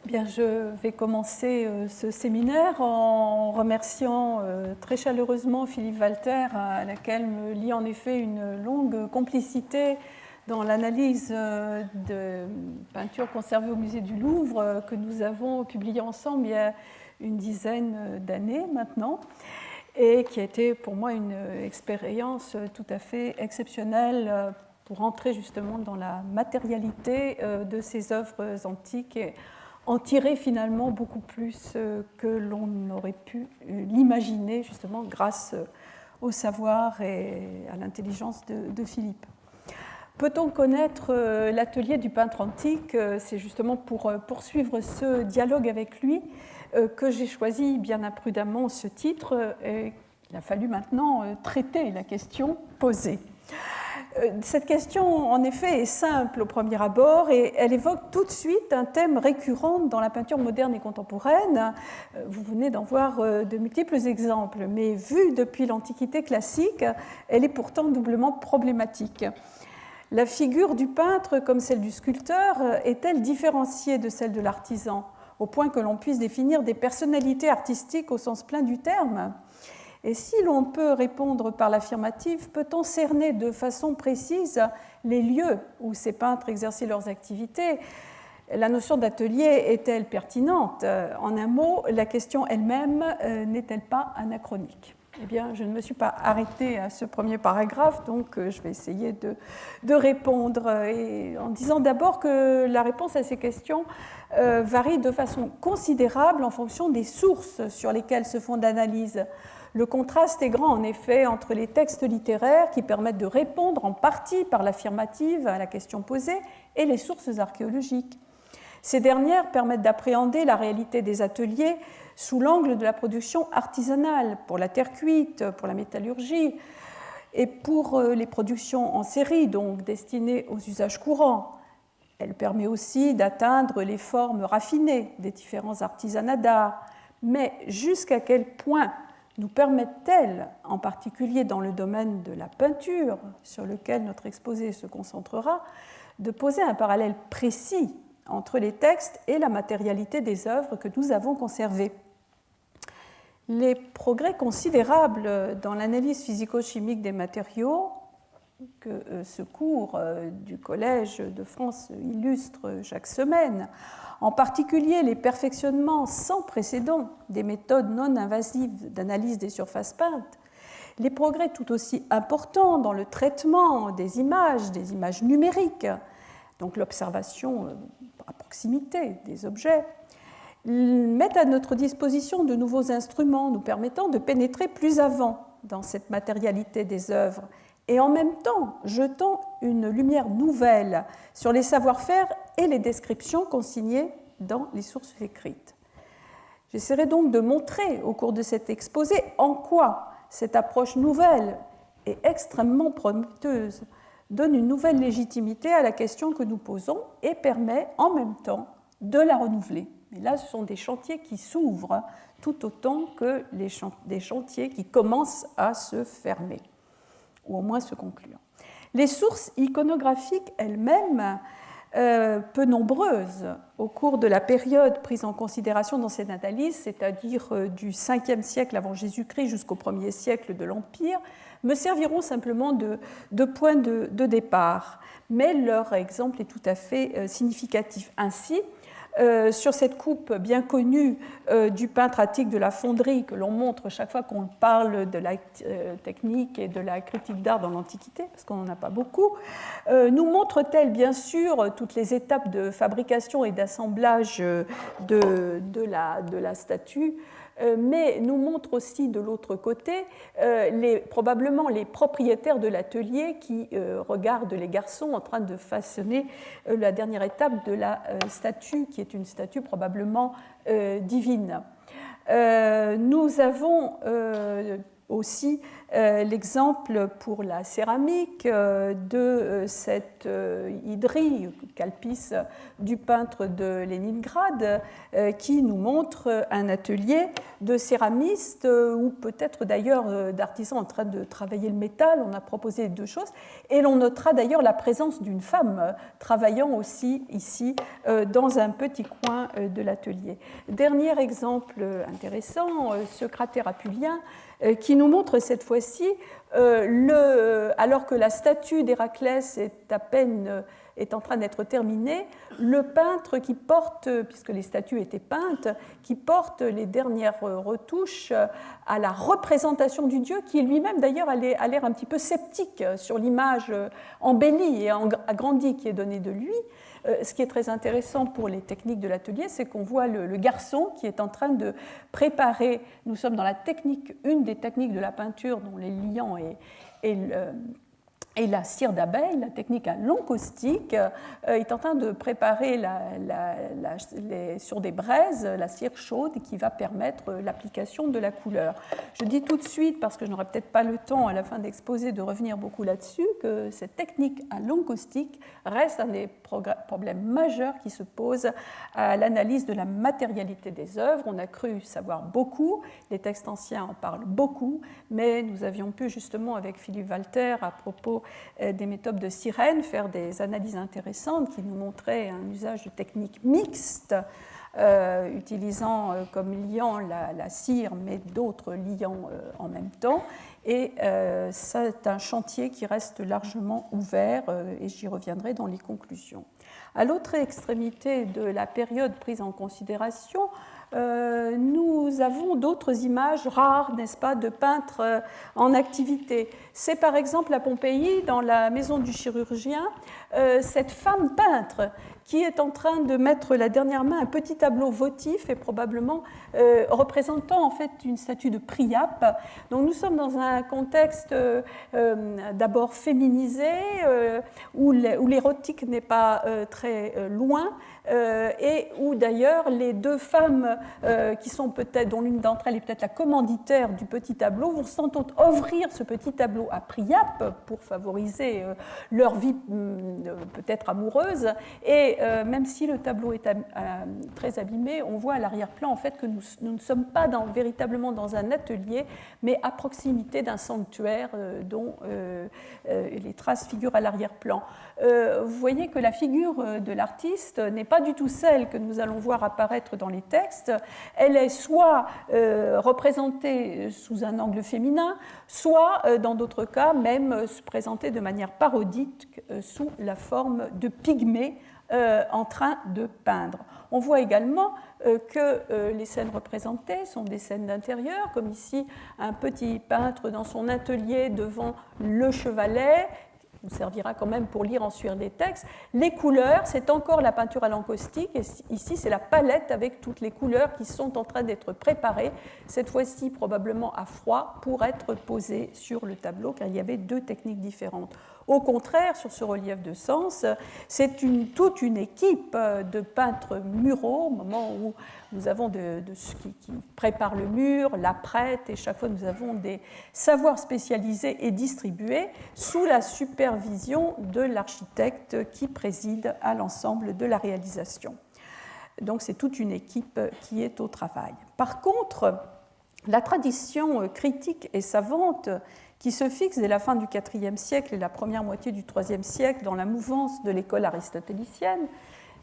Bien, je vais commencer ce séminaire en remerciant très chaleureusement Philippe Walter, à laquelle me lie en effet une longue complicité dans l'analyse de peintures conservées au musée du Louvre que nous avons publiées ensemble il y a une dizaine d'années maintenant, et qui a été pour moi une expérience tout à fait exceptionnelle pour entrer justement dans la matérialité de ces œuvres antiques et en tirer finalement beaucoup plus que l'on aurait pu l'imaginer, justement grâce au savoir et à l'intelligence de Philippe. Peut-on connaître l'atelier du peintre antique? C'est justement pour poursuivre ce dialogue avec lui que j'ai choisi bien imprudemment ce titre. Et il a fallu maintenant traiter la question posée. Cette question, en effet, est simple au premier abord et elle évoque tout de suite un thème récurrent dans la peinture moderne et contemporaine. Vous venez d'en voir de multiples exemples, mais vue depuis l'Antiquité classique, elle est pourtant doublement problématique. La figure du peintre, comme celle du sculpteur, est-elle différenciée de celle de l'artisan, au point que l'on puisse définir des personnalités artistiques au sens plein du terme ? Et si l'on peut répondre par l'affirmative, peut-on cerner de façon précise les lieux où ces peintres exerçaient leurs activités? La notion d'atelier est-elle pertinente? En un mot, la question elle-même n'est-elle pas anachronique? Eh bien, je ne me suis pas arrêtée à ce premier paragraphe, donc je vais essayer de répondre. Et en disant d'abord que la réponse à ces questions varie de façon considérable en fonction des sources sur lesquelles se fonde l'analyse. Le contraste est grand, en effet, entre les textes littéraires qui permettent de répondre en partie par l'affirmative à la question posée et les sources archéologiques. Ces dernières permettent d'appréhender la réalité des ateliers sous l'angle de la production artisanale, pour la terre cuite, pour la métallurgie, et pour les productions en série, donc destinées aux usages courants. Elle permet aussi d'atteindre les formes raffinées des différents artisanats d'art. Mais jusqu'à quel point nous permettent-elles, en particulier dans le domaine de la peinture, sur lequel notre exposé se concentrera, de poser un parallèle précis entre les textes et la matérialité des œuvres que nous avons conservées? Les progrès considérables dans l'analyse physico-chimique des matériaux que ce cours du Collège de France illustre chaque semaine, en particulier les perfectionnements sans précédent des méthodes non invasives d'analyse des surfaces peintes, les progrès tout aussi importants dans le traitement des images numériques, donc l'observation à proximité des objets, mettent à notre disposition de nouveaux instruments nous permettant de pénétrer plus avant dans cette matérialité des œuvres et en même temps jetant une lumière nouvelle sur les savoir-faire et les descriptions consignées dans les sources écrites. J'essaierai donc de montrer au cours de cet exposé en quoi cette approche nouvelle et extrêmement prometteuse donne une nouvelle légitimité à la question que nous posons et permet en même temps de la renouveler. Et là, ce sont des chantiers qui s'ouvrent tout autant que des chantiers qui commencent à se fermer, ou au moins se conclure. Les sources iconographiques elles-mêmes, peu nombreuses au cours de la période prise en considération dans cette analyse, c'est-à-dire du 5e siècle avant Jésus-Christ jusqu'au 1er siècle de l'Empire, me serviront simplement de point de départ. Mais leur exemple est tout à fait significatif. Ainsi, sur cette coupe bien connue du peintre attique de la fonderie que l'on montre chaque fois qu'on parle de la technique et de la critique d'art dans l'Antiquité, parce qu'on n'en a pas beaucoup, nous montre-t-elle bien sûr toutes les étapes de fabrication et d'assemblage de la statue, mais nous montre aussi de l'autre côté probablement les propriétaires de l'atelier qui regardent les garçons en train de façonner la dernière étape de la statue, qui est une statue probablement divine. Nous avons aussi l'exemple pour la céramique de cette hydrie, calpis du peintre de Leningrad, qui nous montre un atelier de céramistes ou peut-être d'ailleurs d'artisans en train de travailler le métal. On a proposé les deux choses et l'on notera d'ailleurs la présence d'une femme travaillant aussi ici dans un petit coin de l'atelier. Dernier exemple intéressant, ce cratère apulien qui nous montre cette fois-ci, alors que la statue d'Héraclès est en train d'être terminée, le peintre qui porte, puisque les statues étaient peintes, qui porte les dernières retouches à la représentation du dieu, qui lui-même d'ailleurs a l'air un petit peu sceptique sur l'image embellie et agrandie qui est donnée de lui. Ce qui est très intéressant pour les techniques de l'atelier, c'est qu'on voit le garçon qui est en train de préparer, nous sommes dans une des techniques de la peinture dont les liants et la cire d'abeille, la technique à long caustique, est en train de préparer sur des braises la cire chaude qui va permettre l'application de la couleur. Je dis tout de suite, parce que je n'aurai peut-être pas le temps à la fin d'exposer de revenir beaucoup là-dessus, que cette technique à long caustique reste un des problèmes majeurs qui se posent à l'analyse de la matérialité des œuvres. On a cru savoir beaucoup, les textes anciens en parlent beaucoup, mais nous avions pu justement avec Philippe Walter à propos des méthodes de Sirène, faire des analyses intéressantes qui nous montraient un usage de techniques mixtes, utilisant comme liant la cire, mais d'autres liants en même temps. Et c'est un chantier qui reste largement ouvert, et j'y reviendrai dans les conclusions. À l'autre extrémité de la période prise en considération, nous avons d'autres images rares, n'est-ce pas, de peintres en activité. C'est par exemple à Pompéi, dans la maison du chirurgien, cette femme peintre qui est en train de mettre la dernière main un petit tableau votif et probablement représentant en fait une statue de Priape. Donc nous sommes dans un contexte d'abord féminisé, où l'érotique n'est pas très loin, et où d'ailleurs les deux femmes qui sont peut-être, dont l'une d'entre elles est peut-être la commanditaire du petit tableau, vont sans doute offrir ce petit tableau à Priape pour favoriser leur vie peut-être amoureuse. Et même si le tableau est très abîmé, on voit à l'arrière-plan en fait que nous ne sommes pas véritablement dans un atelier, mais à proximité d'un sanctuaire dont les traces figurent à l'arrière-plan. Vous voyez que la figure de l'artiste n'est pas du tout celle que nous allons voir apparaître dans les textes. Elle est soit représentée sous un angle féminin, soit, dans d'autres cas, même présentée de manière parodique sous la forme de pygmées en train de peindre. On voit également que les scènes représentées sont des scènes d'intérieur, comme ici un petit peintre dans son atelier devant le chevalet, nous servira quand même pour lire ensuite des textes. Les couleurs, c'est encore la peinture à l'encaustique, et ici c'est la palette avec toutes les couleurs qui sont en train d'être préparées, cette fois-ci probablement à froid, pour être posées sur le tableau, car il y avait deux techniques différentes. Au contraire, sur ce relief de Sens, c'est toute une équipe de peintres muraux, au moment où nous avons ceux qui préparent le mur, l'apprêtent, et chaque fois nous avons des savoirs spécialisés et distribués sous la supervision de l'architecte qui préside à l'ensemble de la réalisation. Donc c'est toute une équipe qui est au travail. Par contre, la tradition critique et savante qui se fixe dès la fin du IVe siècle et la première moitié du IIIe siècle dans la mouvance de l'école aristotélicienne,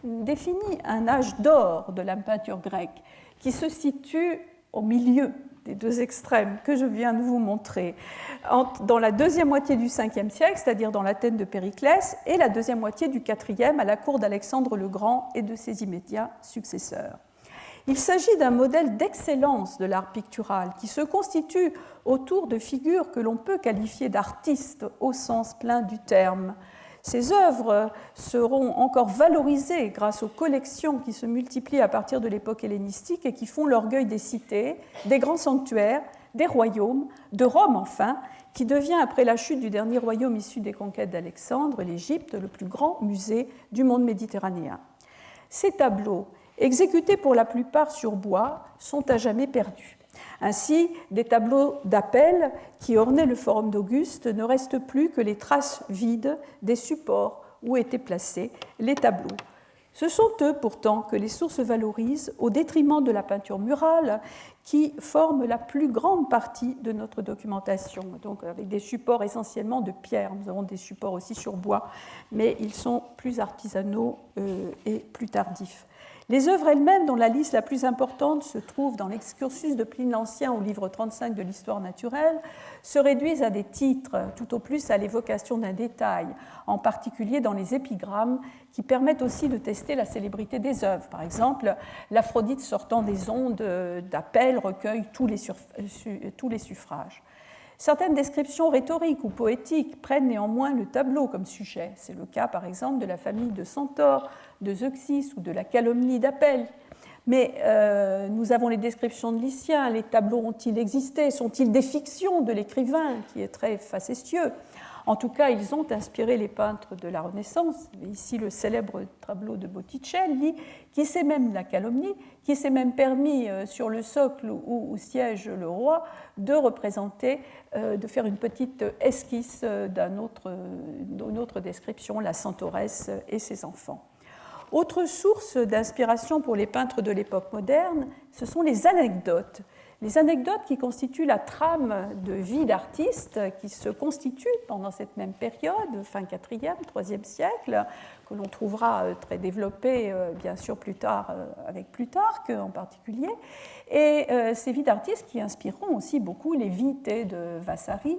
définit un âge d'or de la peinture grecque qui se situe au milieu des deux extrêmes que je viens de vous montrer, dans la deuxième moitié du Ve siècle, c'est-à-dire dans l'Athènes de Périclès, et la deuxième moitié du IVe à la cour d'Alexandre le Grand et de ses immédiats successeurs. Il s'agit d'un modèle d'excellence de l'art pictural qui se constitue autour de figures que l'on peut qualifier d'artistes au sens plein du terme. Ces œuvres seront encore valorisées grâce aux collections qui se multiplient à partir de l'époque hellénistique et qui font l'orgueil des cités, des grands sanctuaires, des royaumes, de Rome enfin, qui devient, après la chute du dernier royaume issu des conquêtes d'Alexandre, l'Égypte, le plus grand musée du monde méditerranéen. Ces tableaux, exécutés pour la plupart sur bois, sont à jamais perdus. Ainsi, des tableaux d'appel qui ornaient le forum d'Auguste ne restent plus que les traces vides des supports où étaient placés les tableaux. Ce sont eux pourtant que les sources valorisent au détriment de la peinture murale qui forme la plus grande partie de notre documentation, donc avec des supports essentiellement de pierre. Nous avons des supports aussi sur bois, mais ils sont plus artisanaux et plus tardifs. Les œuvres elles-mêmes, dont la liste la plus importante se trouve dans l'Excursus de Pline l'Ancien au livre 35 de l'Histoire naturelle, se réduisent à des titres, tout au plus à l'évocation d'un détail, en particulier dans les épigrammes, qui permettent aussi de tester la célébrité des œuvres. Par exemple, l'Aphrodite sortant des ondes d'appel recueille tous les suffrages. Certaines descriptions rhétoriques ou poétiques prennent néanmoins le tableau comme sujet. C'est le cas, par exemple, de la famille de Centaure, de Zeuxis ou de la calomnie d'Apelle. Mais nous avons les descriptions de Lycien. Les tableaux ont-ils existé? Sont-ils des fictions de l'écrivain, qui est très facétieux? En tout cas, ils ont inspiré les peintres de la Renaissance. Ici, le célèbre tableau de Botticelli, qui s'est même la calomnie, qui s'est même permis sur le socle où siège le roi de représenter, de faire une petite esquisse d'une autre description, la Centauresse et ses enfants. Autre source d'inspiration pour les peintres de l'époque moderne, ce sont les anecdotes. Les anecdotes qui constituent la trame de vie d'artiste qui se constitue pendant cette même période, fin 4e, 3e siècle, que l'on trouvera très développée bien sûr plus tard avec Plutarque en particulier, et ces vies d'artistes qui inspireront aussi beaucoup les Vitae de Vasari,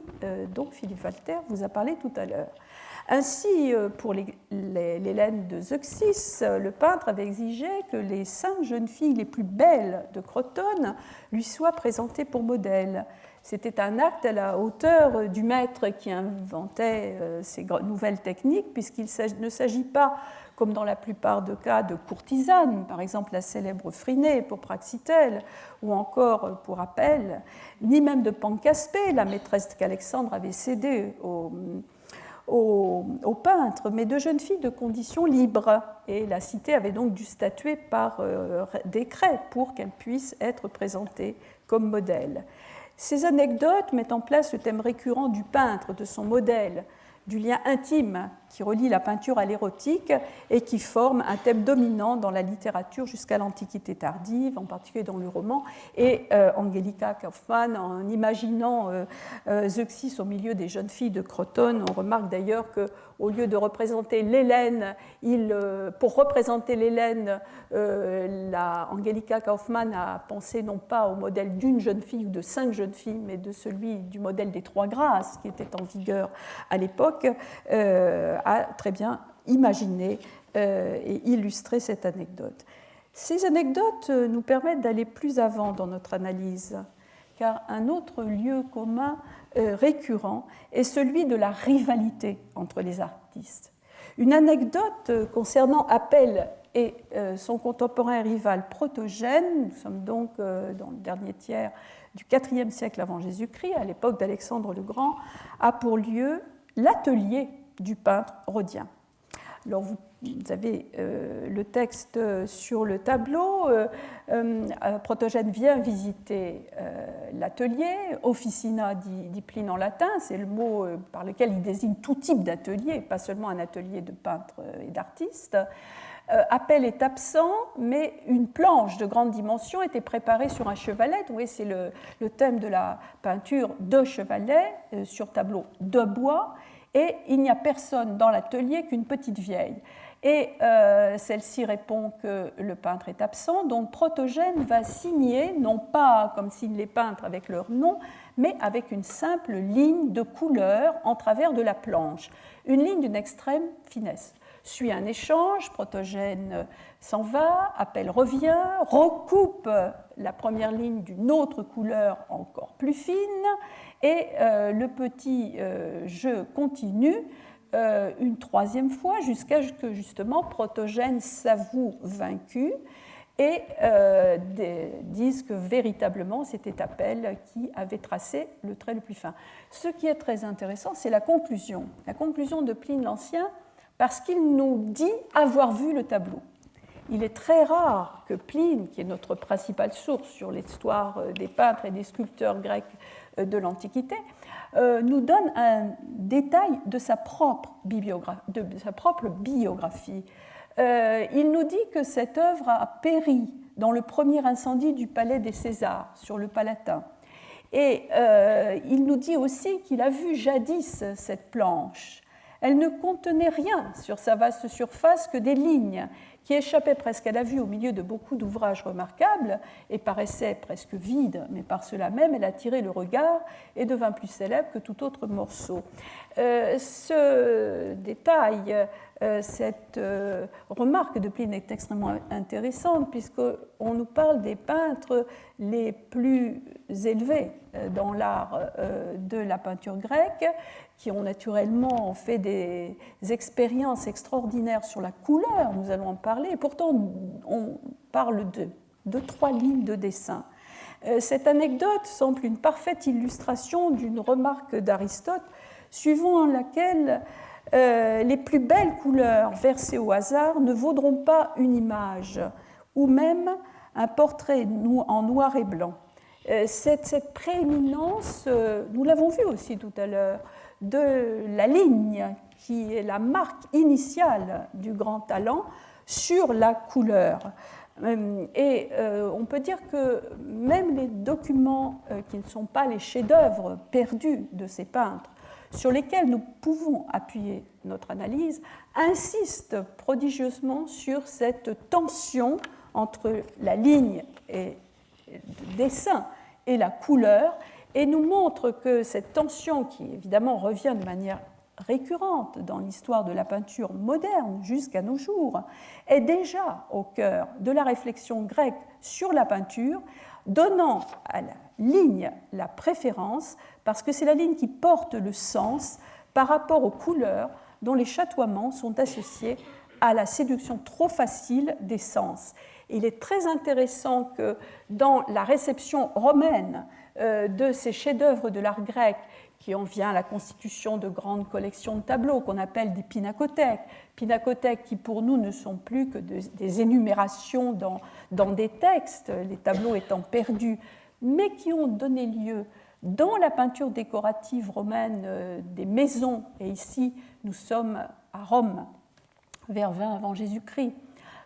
dont Philippe Walter vous a parlé tout à l'heure. Ainsi, pour l'Hélène de Zeuxis, le peintre avait exigé que les 5 jeunes filles les plus belles de Crotone lui soient présentées pour modèle. C'était un acte à la hauteur du maître qui inventait ces nouvelles techniques, puisqu'il ne s'agit pas, comme dans la plupart des cas, de courtisanes, par exemple la célèbre Phryné pour Praxitèle, ou encore pour Apelle, ni même de Pancaspé, la maîtresse qu'Alexandre avait cédée aux peintres, mais de jeunes filles de conditions libres. Et la cité avait donc dû statuer par décret pour qu'elles puissent être présentées comme modèles. Ces anecdotes mettent en place le thème récurrent du peintre, de son modèle, du lien intime qui relie la peinture à l'érotique et qui forme un thème dominant dans la littérature jusqu'à l'Antiquité tardive, en particulier dans le roman. Et Angelica Kauffmann, en imaginant Zeuxis au milieu des jeunes filles de Crotone, on remarque d'ailleurs qu'au lieu de représenter l'Hélène, pour représenter l'Hélène, Angelica Kauffmann a pensé non pas au modèle d'une jeune fille ou de 5 jeunes filles, mais de celui du modèle des 3 grâces qui était en vigueur à l'époque, a très bien imaginé et illustré cette anecdote. Ces anecdotes nous permettent d'aller plus avant dans notre analyse, car un autre lieu commun récurrent est celui de la rivalité entre les artistes. Une anecdote concernant Apelle et son contemporain rival Protogène, nous sommes donc dans le dernier tiers du IVe siècle avant Jésus-Christ, à l'époque d'Alexandre le Grand, a pour lieu l'atelier du peintre rhodien. Alors vous avez le texte sur le tableau. Protogène vient visiter l'atelier. Officina dit Pline en latin, c'est le mot par lequel il désigne tout type d'atelier, pas seulement un atelier de peintres et d'artistes. Apelle est absent, mais une planche de grande dimension était préparée sur un chevalet. Vous voyez, c'est le thème de la peinture de chevalet sur tableau de bois. Et il n'y a personne dans l'atelier qu'une petite vieille. Et celle-ci répond que le peintre est absent, donc Protogène va signer, non pas comme signent les peintres avec leur nom, mais avec une simple ligne de couleur en travers de la planche, une ligne d'une extrême finesse. Suit un échange, Protogène s'en va, Apelle revient, recoupe la première ligne d'une autre couleur encore plus fine, et le petit jeu continue une 3e fois jusqu'à ce que justement Protogène s'avoue vaincu et disent que véritablement c'était Apelle qui avait tracé le trait le plus fin. Ce qui est très intéressant, c'est la conclusion de Pline l'Ancien, parce qu'il nous dit avoir vu le tableau. il est très rare que Pline, qui est notre principale source sur l'histoire des peintres et des sculpteurs grecs de l'Antiquité, nous donne un détail de sa propre biographie. Il nous dit que cette œuvre a péri dans le premier incendie du palais des Césars, sur le Palatin. Et il nous dit aussi qu'il a vu jadis cette planche. Elle ne contenait rien sur sa vaste surface que des lignes qui échappaient presque à la vue au milieu de beaucoup d'ouvrages remarquables et paraissaient presque vides, mais par cela même elle attirait le regard et devint plus célèbre que tout autre morceau. Ce détail, cette remarque de Pline est extrêmement intéressante puisqu'on nous parle des peintres les plus élevés dans l'art de la peinture grecque, qui ont naturellement fait des expériences extraordinaires sur la couleur, nous allons en parler, et pourtant on parle de 3 lignes de dessin. Cette anecdote semble une parfaite illustration d'une remarque d'Aristote, suivant laquelle les plus belles couleurs versées au hasard ne vaudront pas une image, ou même un portrait en noir et blanc. Cette prééminence, nous l'avons vu aussi tout à l'heure, de la ligne qui est la marque initiale du grand talent sur la couleur. Et on peut dire que même les documents qui ne sont pas les chefs-d'œuvre perdus de ces peintres, sur lesquels nous pouvons appuyer notre analyse, insistent prodigieusement sur cette tension entre la ligne et le dessin et la couleur, et nous montre que cette tension, qui évidemment revient de manière récurrente dans l'histoire de la peinture moderne jusqu'à nos jours, est déjà au cœur de la réflexion grecque sur la peinture, donnant à la ligne la préférence, parce que c'est la ligne qui porte le sens par rapport aux couleurs dont les chatoiements sont associés à la séduction trop facile des sens. Il est très intéressant que dans la réception romaine de ces chefs-d'œuvre de l'art grec, qui en vient à la constitution de grandes collections de tableaux qu'on appelle des pinacothèques qui pour nous ne sont plus que des énumérations dans des textes, les tableaux étant perdus, mais qui ont donné lieu dans la peinture décorative romaine des maisons, et ici nous sommes à Rome, vers 20 avant Jésus-Christ,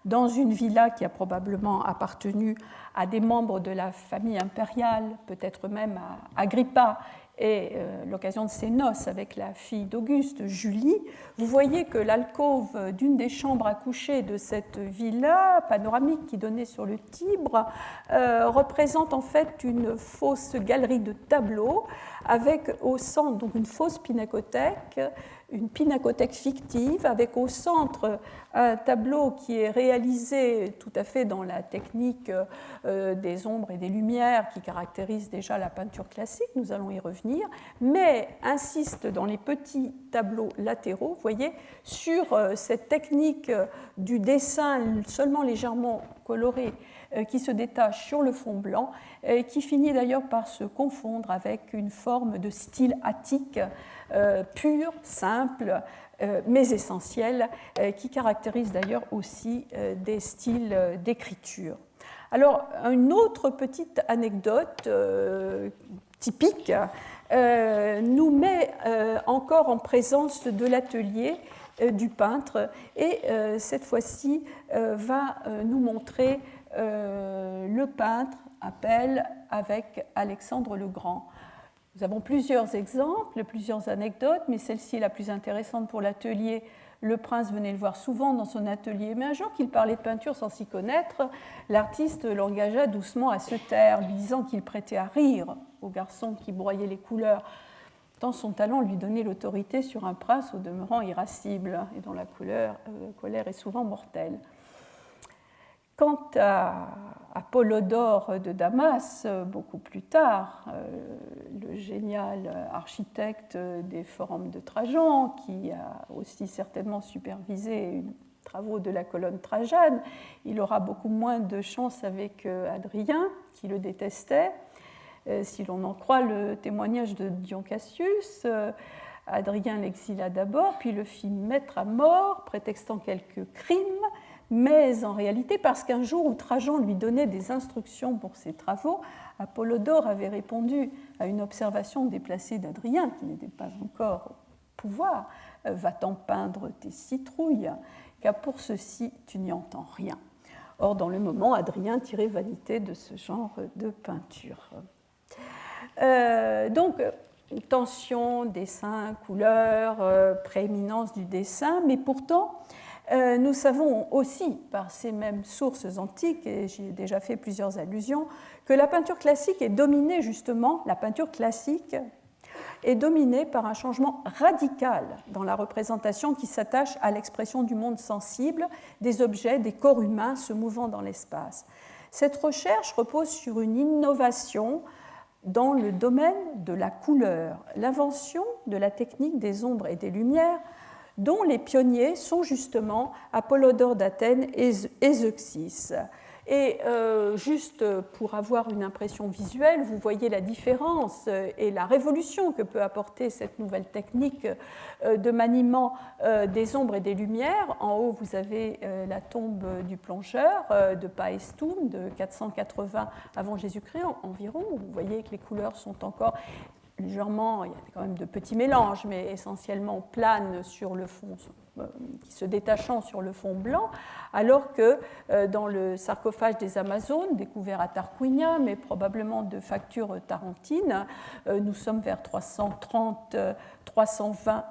dans une villa qui a probablement appartenu à des membres de la famille impériale, peut-être même à Agrippa, et l'occasion de ses noces avec la fille d'Auguste, Julie, vous voyez que l'alcôve d'une des chambres à coucher de cette villa panoramique qui donnait sur le Tibre représente en fait une fausse galerie de tableaux avec au centre donc une fausse pinacothèque, une pinacothèque fictive avec au centre un tableau qui est réalisé tout à fait dans la technique des ombres et des lumières qui caractérise déjà la peinture classique, nous allons y revenir, mais insiste dans les petits tableaux latéraux, vous voyez, sur cette technique du dessin seulement légèrement coloré qui se détache sur le fond blanc et qui finit d'ailleurs par se confondre avec une forme de style attique pur, simple, mais essentiel, qui caractérise d'ailleurs aussi des styles d'écriture. Alors, une autre petite anecdote typique nous met encore en présence de l'atelier du peintre et cette fois-ci va nous montrer le peintre Apelle avec Alexandre le Grand. Nous avons plusieurs exemples, plusieurs anecdotes, mais celle-ci est la plus intéressante pour l'atelier. Le prince venait le voir souvent dans son atelier, mais un jour qu'il parlait de peinture sans s'y connaître, l'artiste l'engagea doucement à se taire, lui disant qu'il prêtait à rire au garçon qui broyait les couleurs, tant son talent lui donnait l'autorité sur un prince au demeurant irascible et dont la colère est souvent mortelle. Quant à Apollodore de Damas, beaucoup plus tard, le génial architecte des forums de Trajan, qui a aussi certainement supervisé les travaux de la colonne Trajane, il aura beaucoup moins de chance avec Hadrien, qui le détestait. Si l'on en croit le témoignage de Dion Cassius, Hadrien l'exila d'abord, puis le fit mettre à mort, prétextant quelques crimes, mais en réalité parce qu'un jour où Trajan lui donnait des instructions pour ses travaux, Apollodore avait répondu à une observation déplacée d'Adrien, qui n'était pas encore au pouvoir, « Va-t'en peindre tes citrouilles, car pour ceci tu n'y entends rien ». Or, dans le moment, Adrien tirait vanité de ce genre de peinture. Donc, tension, dessin, couleur, prééminence du dessin, mais pourtant, nous savons aussi, par ces mêmes sources antiques, et j'y ai déjà fait plusieurs allusions, que la peinture classique est dominée justement, la peinture classique est dominée par un changement radical dans la représentation qui s'attache à l'expression du monde sensible, des objets, des corps humains se mouvant dans l'espace. Cette recherche repose sur une innovation dans le domaine de la couleur, l'invention de la technique des ombres et des lumières, dont les pionniers sont justement Apollodore d'Athènes et Zeuxis. Et juste pour avoir une impression visuelle, vous voyez la différence et la révolution que peut apporter cette nouvelle technique de maniement des ombres et des lumières. En haut, vous avez la tombe du plongeur de Paestum de 480 avant Jésus-Christ environ. Vous voyez que les couleurs sont encore légèrement, il y a quand même de petits mélanges, mais essentiellement planes sur le fond, qui se détachant sur le fond blanc, alors que dans le sarcophage des Amazones, découvert à Tarquinia, mais probablement de facture tarentine, nous sommes vers 330-320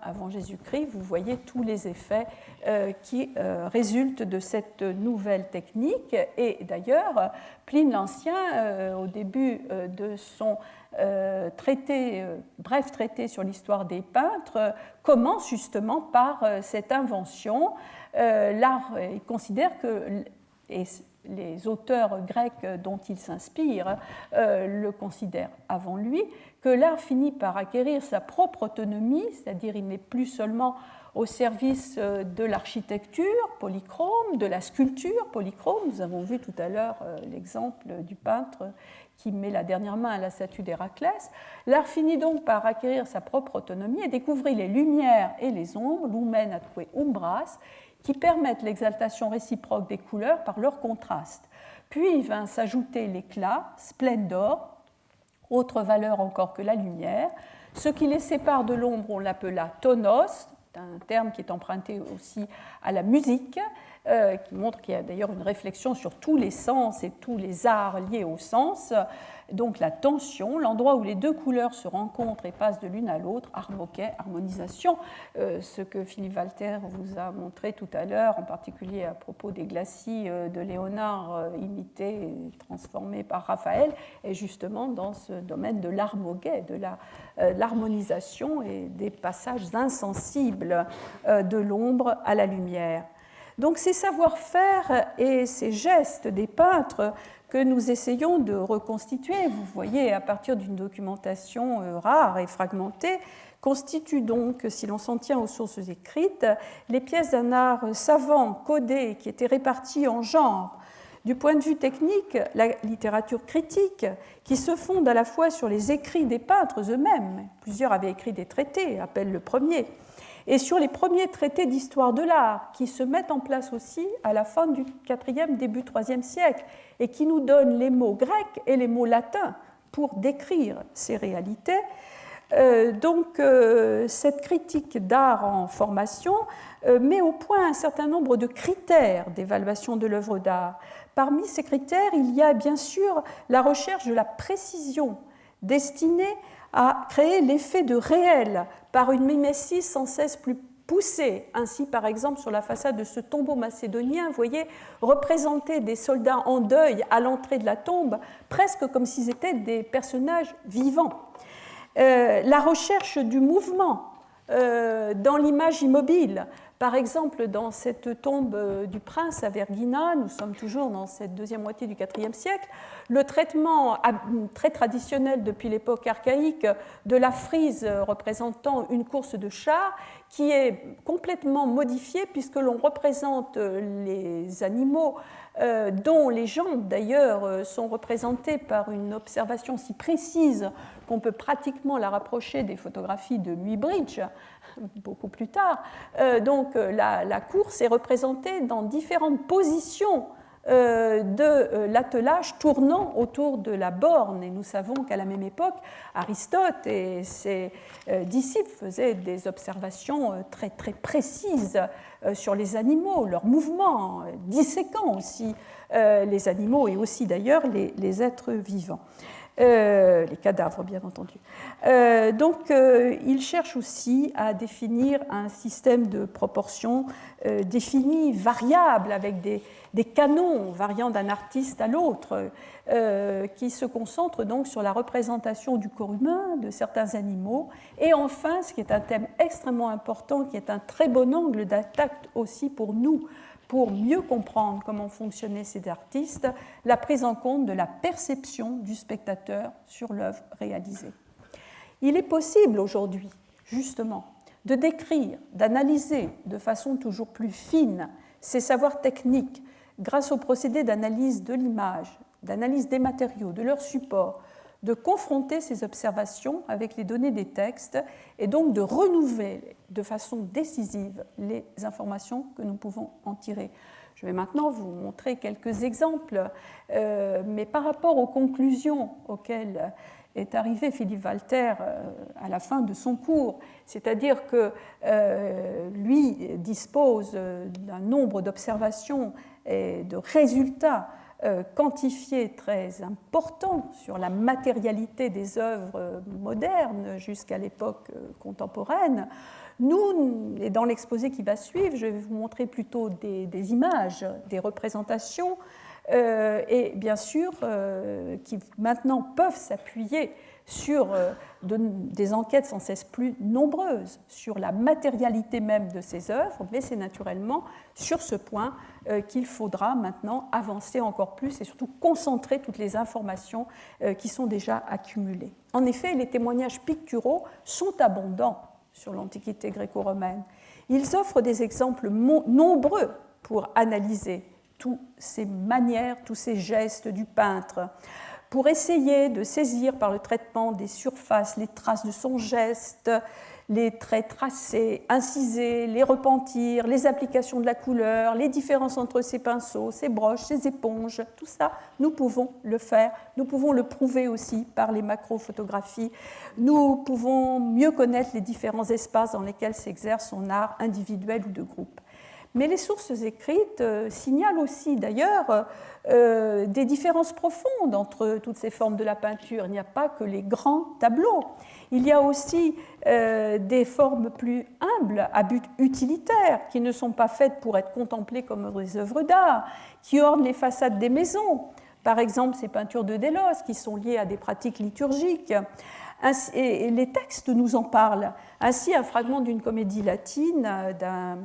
avant Jésus-Christ, vous voyez tous les effets qui résultent de cette nouvelle technique. Et d'ailleurs, Pline l'Ancien, au début de son bref traité sur l'histoire des peintres, commence justement par cette invention. L'art, il considère que, et les auteurs grecs dont il s'inspire le considèrent avant lui, que l'art finit par acquérir sa propre autonomie, c'est-à-dire il n'est plus seulement au service de l'architecture polychrome, de la sculpture polychrome. Nous avons vu tout à l'heure l'exemple du peintre qui met la dernière main à la statue d'Héraclès. L'art finit donc par acquérir sa propre autonomie et découvrir les lumières et les ombres, lumen atque umbras, qui permettent l'exaltation réciproque des couleurs par leur contraste. Puis vint s'ajouter l'éclat, splendor, autre valeur encore que la lumière. Ce qui les sépare de l'ombre, on l'appela tonos, un terme qui est emprunté aussi à la musique, qui montre qu'il y a d'ailleurs une réflexion sur tous les sens et tous les arts liés au sens. Donc la tension, l'endroit où les deux couleurs se rencontrent et passent de l'une à l'autre, armoquet, harmonisation, ce que Philippe Walter vous a montré tout à l'heure, en particulier à propos des glacis de Léonard imités et transformés par Raphaël, est justement dans ce domaine de l'armoquet, de l'harmonisation et des passages insensibles de l'ombre à la lumière. Donc ces savoir-faire et ces gestes des peintres que nous essayons de reconstituer, vous voyez, à partir d'une documentation rare et fragmentée, constituent donc, si l'on s'en tient aux sources écrites, les pièces d'un art savant, codé, qui était réparti en genres. Du point de vue technique, la littérature critique, qui se fonde à la fois sur les écrits des peintres eux-mêmes, plusieurs avaient écrit des traités, Appel le premier, et sur les premiers traités d'histoire de l'art, qui se mettent en place aussi à la fin du IVe, début IIIe siècle, et qui nous donnent les mots grecs et les mots latins pour décrire ces réalités. Donc, cette critique d'art en formation met au point un certain nombre de critères d'évaluation de l'œuvre d'art. Parmi ces critères, il y a bien sûr la recherche de la précision, destinée à créer l'effet de réel par une mimésis sans cesse plus poussée. Ainsi, par exemple, sur la façade de ce tombeau macédonien, vous voyez, représenter des soldats en deuil à l'entrée de la tombe, presque comme s'ils étaient des personnages vivants. La recherche du mouvement dans l'image immobile. Par exemple, dans cette tombe du prince à Vergina, nous sommes toujours dans cette deuxième moitié du IVe siècle, le traitement très traditionnel depuis l'époque archaïque de la frise représentant une course de chars qui est complètement modifié puisque l'on représente les animaux dont les jambes d'ailleurs sont représentées par une observation si précise qu'on peut pratiquement la rapprocher des photographies de Muybridge beaucoup plus tard. Donc la course est représentée dans différentes positions de l'attelage tournant autour de la borne. Et nous savons qu'à la même époque, Aristote et ses disciples faisaient des observations très, très précises sur les animaux, leurs mouvements, disséquant aussi les animaux et aussi d'ailleurs les êtres vivants. Les cadavres, bien entendu. Donc, il cherche aussi à définir un système de proportions défini, variable, avec des canons variant d'un artiste à l'autre, qui se concentrent donc sur la représentation du corps humain, de certains animaux, et enfin, ce qui est un thème extrêmement important, qui est un très bon angle d'attaque aussi pour nous, pour mieux comprendre comment fonctionnaient ces artistes, la prise en compte de la perception du spectateur sur l'œuvre réalisée. Il est possible aujourd'hui, justement, de décrire, d'analyser de façon toujours plus fine ces savoirs techniques grâce au procédé d'analyse de l'image, d'analyse des matériaux, de leurs supports, de confronter ces observations avec les données des textes et donc de renouveler de façon décisive les informations que nous pouvons en tirer. Je vais maintenant vous montrer quelques exemples, mais par rapport aux conclusions auxquelles est arrivé Philippe Walter à la fin de son cours, c'est-à-dire que lui dispose d'un nombre d'observations et de résultats quantifié très important sur la matérialité des œuvres modernes jusqu'à l'époque contemporaine. Nous, et dans l'exposé qui va suivre, je vais vous montrer plutôt des images, des représentations, et bien sûr qui maintenant peuvent s'appuyer sur des enquêtes sans cesse plus nombreuses sur la matérialité même de ces œuvres, mais c'est naturellement sur ce point qu'il faudra maintenant avancer encore plus et surtout concentrer toutes les informations qui sont déjà accumulées. En effet, les témoignages picturaux sont abondants sur l'Antiquité gréco-romaine. Ils offrent des exemples nombreux pour analyser toutes ces manières, tous ces gestes du peintre, pour essayer de saisir par le traitement des surfaces les traces de son geste, les traits tracés, incisés, les repentirs, les applications de la couleur, les différences entre ses pinceaux, ses broches, ses éponges, tout ça, nous pouvons le faire. Nous pouvons le prouver aussi par les macrophotographies. Nous pouvons mieux connaître les différents espaces dans lesquels s'exerce son art individuel ou de groupe. Mais les sources écrites signalent aussi d'ailleurs des différences profondes entre toutes ces formes de la peinture. Il n'y a pas que les grands tableaux. Il y a aussi des formes plus humbles, à but utilitaire, qui ne sont pas faites pour être contemplées comme des œuvres d'art, qui ornent les façades des maisons. Par exemple, ces peintures de Délos, qui sont liées à des pratiques liturgiques. Et les textes nous en parlent. Ainsi, un fragment d'une comédie latine d'un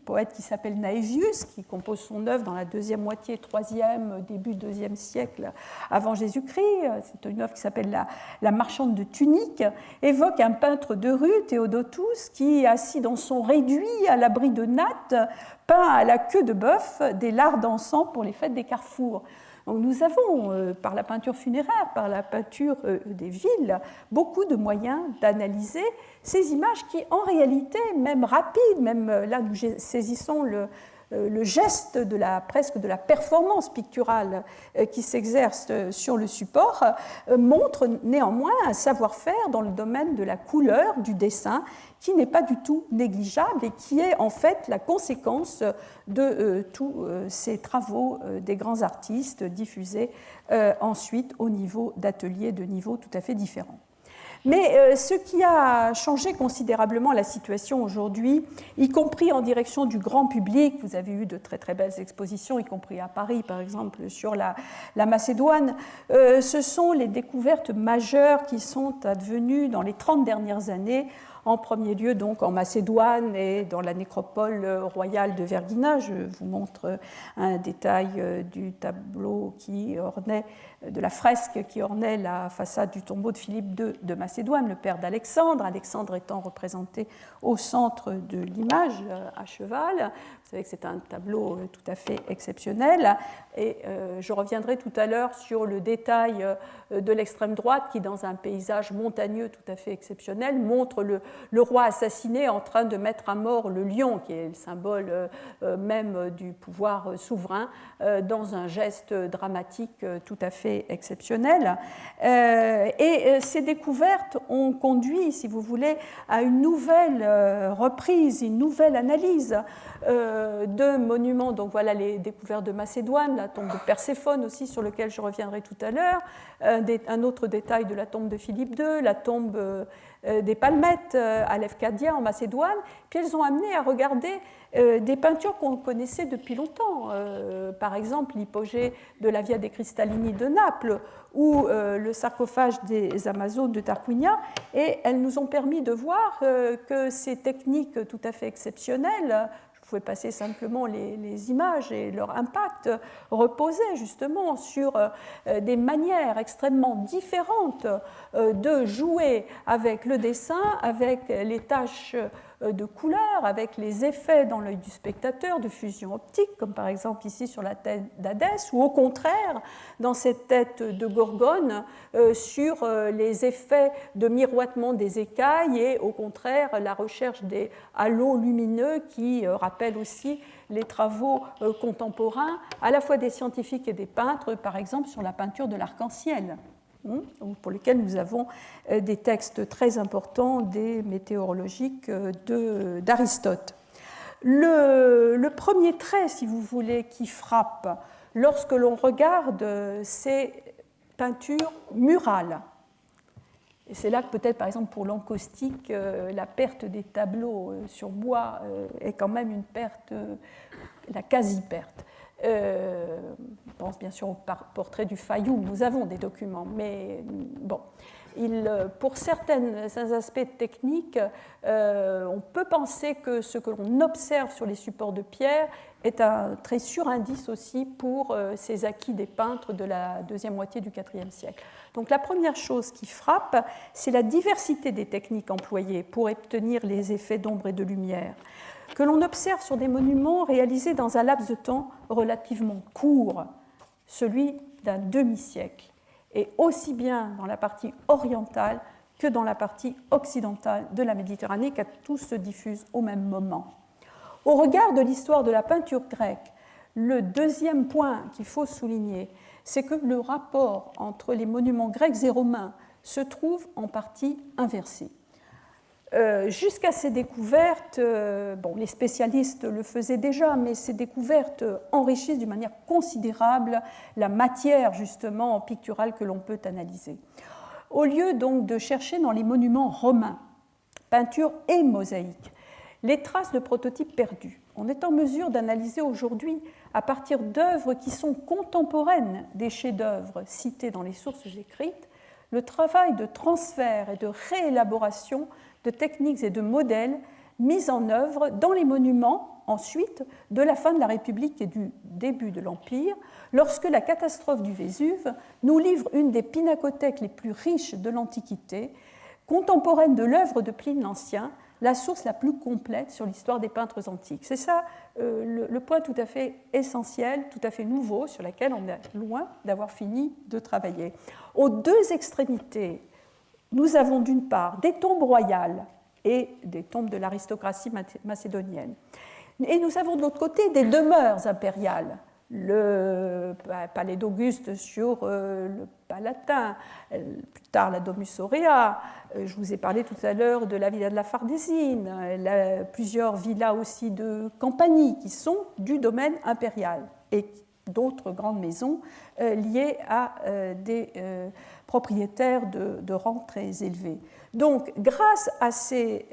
poète qui s'appelle Naevius, qui compose son œuvre dans la deuxième moitié, début 2e siècle avant Jésus-Christ, c'est une œuvre qui s'appelle la marchande de tunique, évoque un peintre de rue, Théodotus, qui, assis dans son réduit à l'abri de nattes, peint à la queue de bœuf des lards d'encens pour les fêtes des carrefours. Donc nous avons, par la peinture funéraire, par la peinture des villes, beaucoup de moyens d'analyser ces images qui, en réalité, même rapides, même là nous saisissons le geste presque de la performance picturale qui s'exerce sur le support, montre néanmoins un savoir-faire dans le domaine de la couleur, du dessin, qui n'est pas du tout négligeable et qui est en fait la conséquence de tous ces travaux des grands artistes diffusés ensuite au niveau d'ateliers de niveaux tout à fait différents. Mais ce qui a changé considérablement la situation aujourd'hui, y compris en direction du grand public, vous avez eu de très très belles expositions, y compris à Paris par exemple, sur la Macédoine, ce sont les découvertes majeures qui sont advenues dans les 30 dernières années en premier lieu donc en Macédoine et dans la nécropole royale de Vergina. Je vous montre un détail du tableau qui ornait, de la fresque qui ornait la façade du tombeau de Philippe II de Macédoine, le père d'Alexandre, Alexandre étant représenté au centre de l'image à cheval. Vous savez que c'est un tableau tout à fait exceptionnel. Et je reviendrai tout à l'heure sur le détail de l'extrême droite qui, dans un paysage montagneux tout à fait exceptionnel, montre le roi assassiné en train de mettre à mort le lion, qui est le symbole même du pouvoir souverain, dans un geste dramatique tout à fait exceptionnel. Et ces découvertes ont conduit, si vous voulez, à une nouvelle reprise, une nouvelle analyse de monuments. Donc voilà les découvertes de Macédoine, la tombe de Perséphone aussi, sur lequel je reviendrai tout à l'heure, un autre détail de la tombe de Philippe II, la tombe des Palmettes à Lefkadia en Macédoine. Puis elles ont amené à regarder des peintures qu'on connaissait depuis longtemps, par exemple l'hypogée de la Via dei Cristallini de Naples ou le sarcophage des Amazones de Tarquinia, et elles nous ont permis de voir que ces techniques tout à fait exceptionnelles, je pouvais passer simplement les images et leur impact, reposaient justement sur des manières extrêmement différentes de jouer avec le dessin, avec les taches de couleur, avec les effets dans l'œil du spectateur de fusion optique, comme par exemple ici sur la tête d'Hadès, ou au contraire dans cette tête de Gorgone sur les effets de miroitement des écailles et au contraire la recherche des halos lumineux qui rappellent aussi les travaux contemporains à la fois des scientifiques et des peintres, par exemple sur la peinture de l'arc-en-ciel, pour lesquels nous avons des textes très importants des météorologiques d'Aristote. Le premier trait, si vous voulez, qui frappe lorsque l'on regarde ces peintures murales, et c'est là que peut-être, par exemple, pour l'encaustique, la perte des tableaux sur bois est quand même une perte, la quasi-perte. Je pense bien sûr au portrait du Fayoum, nous avons des documents, mais bon, pour certains aspects techniques, on peut penser que ce que l'on observe sur les supports de pierre est un très sûr indice aussi pour ces acquis des peintres de la deuxième moitié du IVe siècle. Donc la première chose qui frappe, c'est la diversité des techniques employées pour obtenir les effets d'ombre et de lumière, que l'on observe sur des monuments réalisés dans un laps de temps relativement court, celui d'un demi-siècle, et aussi bien dans la partie orientale que dans la partie occidentale de la Méditerranée, car tout se diffuse au même moment. Au regard de l'histoire de la peinture grecque, le deuxième point qu'il faut souligner, c'est que le rapport entre les monuments grecs et romains se trouve en partie inversé. Jusqu'à ces découvertes, les spécialistes le faisaient déjà, mais ces découvertes enrichissent d'une manière considérable la matière justement picturale que l'on peut analyser. Au lieu donc de chercher dans les monuments romains, peintures et mosaïques, les traces de prototypes perdus, on est en mesure d'analyser aujourd'hui, à partir d'œuvres qui sont contemporaines des chefs-d'œuvre cités dans les sources écrites, le travail de transfert et de réélaboration de techniques et de modèles mis en œuvre dans les monuments, ensuite, de la fin de la République et du début de l'Empire, lorsque la catastrophe du Vésuve nous livre une des pinacothèques les plus riches de l'Antiquité, contemporaine de l'œuvre de Pline l'Ancien, la source la plus complète sur l'histoire des peintres antiques. C'est ça le point tout à fait essentiel, tout à fait nouveau, sur lequel on est loin d'avoir fini de travailler. Aux deux extrémités, nous avons d'une part des tombes royales et des tombes de l'aristocratie macédonienne. Et nous avons de l'autre côté des demeures impériales, le palais d'Auguste sur le Palatin, plus tard la Domus Aurea, je vous ai parlé tout à l'heure de la villa de la Fardésine, plusieurs villas aussi de Campanie qui sont du domaine impérial et d'autres grandes maisons liées à des propriétaires de rang très élevés. Donc, grâce à ces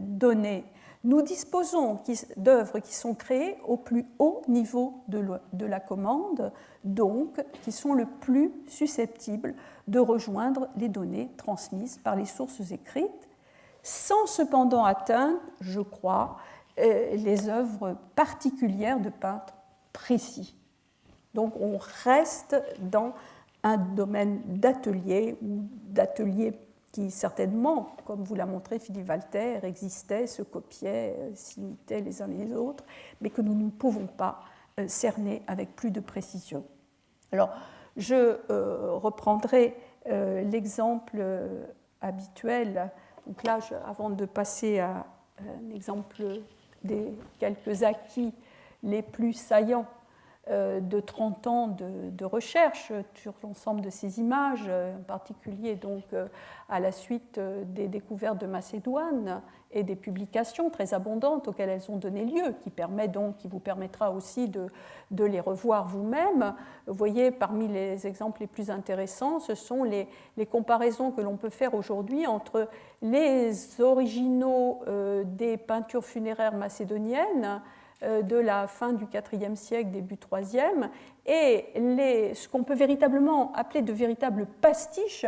données, nous disposons d'œuvres qui sont créées au plus haut niveau de la commande, donc qui sont le plus susceptibles de rejoindre les données transmises par les sources écrites, sans cependant atteindre, je crois, les œuvres particulières de peintres précis. Donc on reste dans un domaine d'atelier, ou d'atelier qui certainement, comme vous l'a montré Philippe Walter, existaient, se copiaient, s'imitaient les uns les autres, mais que nous ne pouvons pas cerner avec plus de précision. Alors, je reprendrai l'exemple habituel. Donc là, avant de passer à un exemple des quelques acquis les plus saillants de 30 ans de recherche sur l'ensemble de ces images, en particulier donc à la suite des découvertes de Macédoine et des publications très abondantes auxquelles elles ont donné lieu, qui vous permettra aussi de les revoir vous-même. Vous voyez, parmi les exemples les plus intéressants, ce sont les comparaisons que l'on peut faire aujourd'hui entre les originaux des peintures funéraires macédoniennes de la fin du IVe siècle, début IIIe, et ce qu'on peut véritablement appeler de véritables pastiches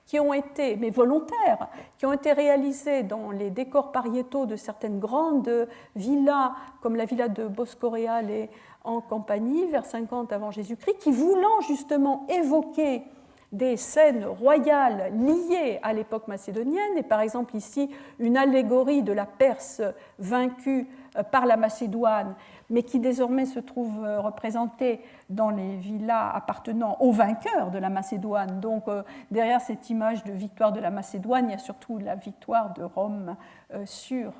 qui ont été, mais volontaires, qui ont été réalisés dans les décors pariétaux de certaines grandes villas, comme la villa de Boscoreale en Campanie, vers 50 avant Jésus-Christ, qui, voulant justement évoquer des scènes royales liées à l'époque macédonienne, et par exemple ici une allégorie de la Perse vaincue par la Macédoine, mais qui désormais se trouve représentée dans les villas appartenant aux vainqueurs de la Macédoine. Donc derrière cette image de victoire de la Macédoine, il y a surtout la victoire de Rome sur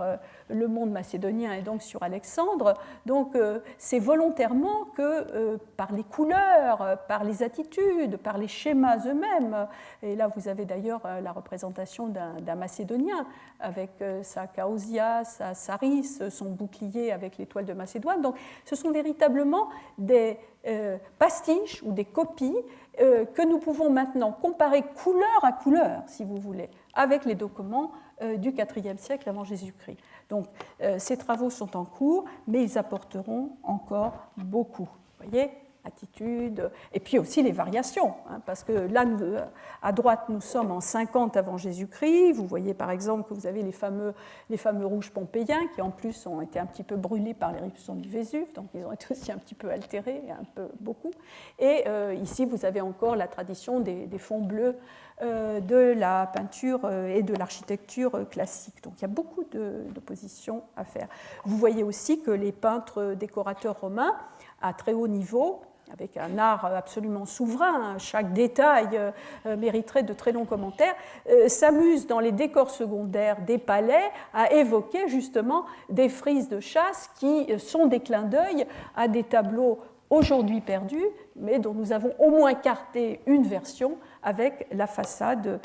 le monde macédonien et donc sur Alexandre. Donc c'est volontairement que par les couleurs, par les attitudes, par les schémas eux-mêmes, et là vous avez d'ailleurs la représentation d'un Macédonien avec sa kaousia, sa saris, son bouclier avec l'étoile de Macédoine. Donc ce sont véritablement des pastiches ou des copies que nous pouvons maintenant comparer couleur à couleur, si vous voulez, avec les documents du IVe siècle avant Jésus-Christ. Donc ces travaux sont en cours, mais ils apporteront encore beaucoup. Vous voyez, attitude, et puis aussi les variations, hein, parce que là, à droite, nous sommes en 50 avant Jésus-Christ. Vous voyez par exemple que vous avez les fameux rouges pompéiens qui en plus ont été un petit peu brûlés par l'éruption du Vésuve, donc ils ont été aussi un petit peu altérés, beaucoup. Et ici, vous avez encore la tradition des fonds bleus de la peinture et de l'architecture classique. Donc il y a beaucoup d'oppositions à faire. Vous voyez aussi que les peintres décorateurs romains, à très haut niveau, avec un art absolument souverain, chaque détail mériterait de très longs commentaires, s'amusent dans les décors secondaires des palais à évoquer justement des frises de chasse qui sont des clins d'œil à des tableaux aujourd'hui perdus, mais dont nous avons au moins carté une version avec la façade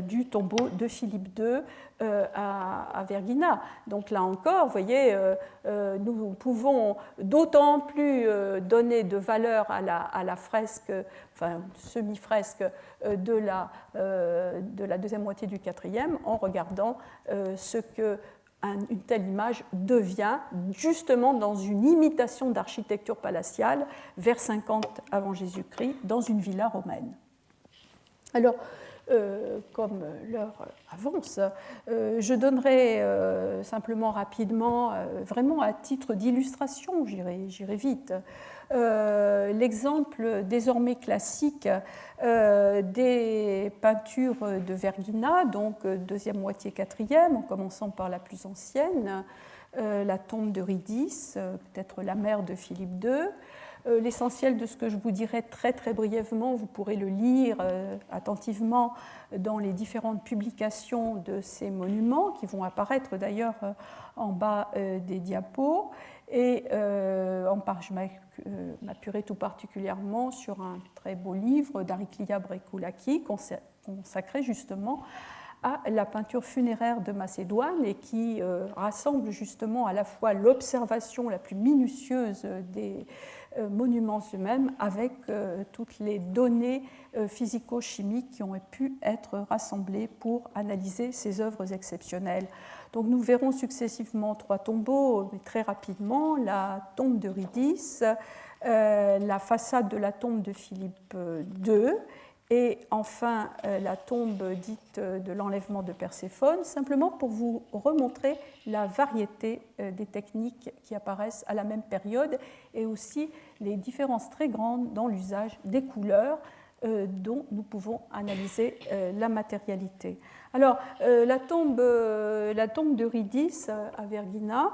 du tombeau de Philippe II à Vergina. Donc là encore, vous voyez, nous pouvons d'autant plus donner de valeur à la fresque, enfin semi-fresque de la deuxième moitié du IVe en regardant ce que une telle image devient justement dans une imitation d'architecture palatiale vers 50 avant Jésus-Christ dans une villa romaine. Alors, comme l'heure avance, je donnerai simplement rapidement, vraiment à titre d'illustration, j'irai vite, l'exemple désormais classique des peintures de Vergina, donc deuxième moitié quatrième, en commençant par la plus ancienne, la tombe de Ridis, peut-être la mère de Philippe II. L'essentiel de ce que je vous dirai très très brièvement, vous pourrez le lire attentivement dans les différentes publications de ces monuments qui vont apparaître d'ailleurs en bas des diapos. Et je m'appuierai tout particulièrement sur un très beau livre d'Ariklia Brikoulaki consacré justement à la peinture funéraire de Macédoine et qui rassemble justement à la fois l'observation la plus minutieuse des monuments eux-mêmes avec toutes les données physico-chimiques qui ont pu être rassemblées pour analyser ces œuvres exceptionnelles. Donc nous verrons successivement 3 tombeaux, mais très rapidement, la tombe de Ridis, la façade de la tombe de Philippe II et enfin la tombe dite de l'enlèvement de Perséphone, simplement pour vous remontrer la variété des techniques qui apparaissent à la même période et aussi les différences très grandes dans l'usage des couleurs dont nous pouvons analyser la matérialité. Alors, la tombe d'Eurydice à Vergina,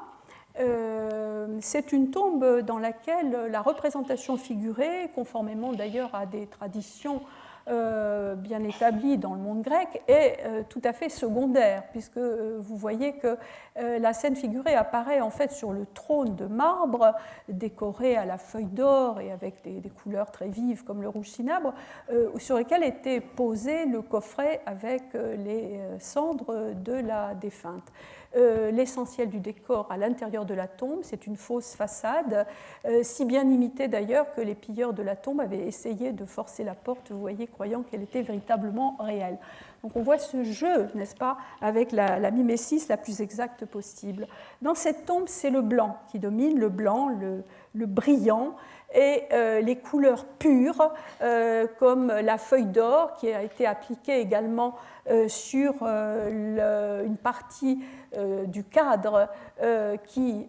c'est une tombe dans laquelle la représentation figurée, conformément d'ailleurs à des traditions bien établies dans le monde grec, est tout à fait secondaire, puisque vous voyez que la scène figurée apparaît en fait sur le trône de marbre, décoré à la feuille d'or et avec des couleurs très vives comme le rouge cinabre, sur lequel était posé le coffret avec les cendres de la défunte. L'essentiel du décor à l'intérieur de la tombe, c'est une fausse façade, si bien imitée d'ailleurs que les pilleurs de la tombe avaient essayé de forcer la porte, vous voyez, croyant qu'elle était véritablement réelle. Donc on voit ce jeu, n'est-ce pas, avec la mimésis la plus exacte possible. Dans cette tombe, c'est le blanc qui domine, le blanc, le brillant, et les couleurs pures, comme la feuille d'or qui a été appliquée également sur une partie du cadre qui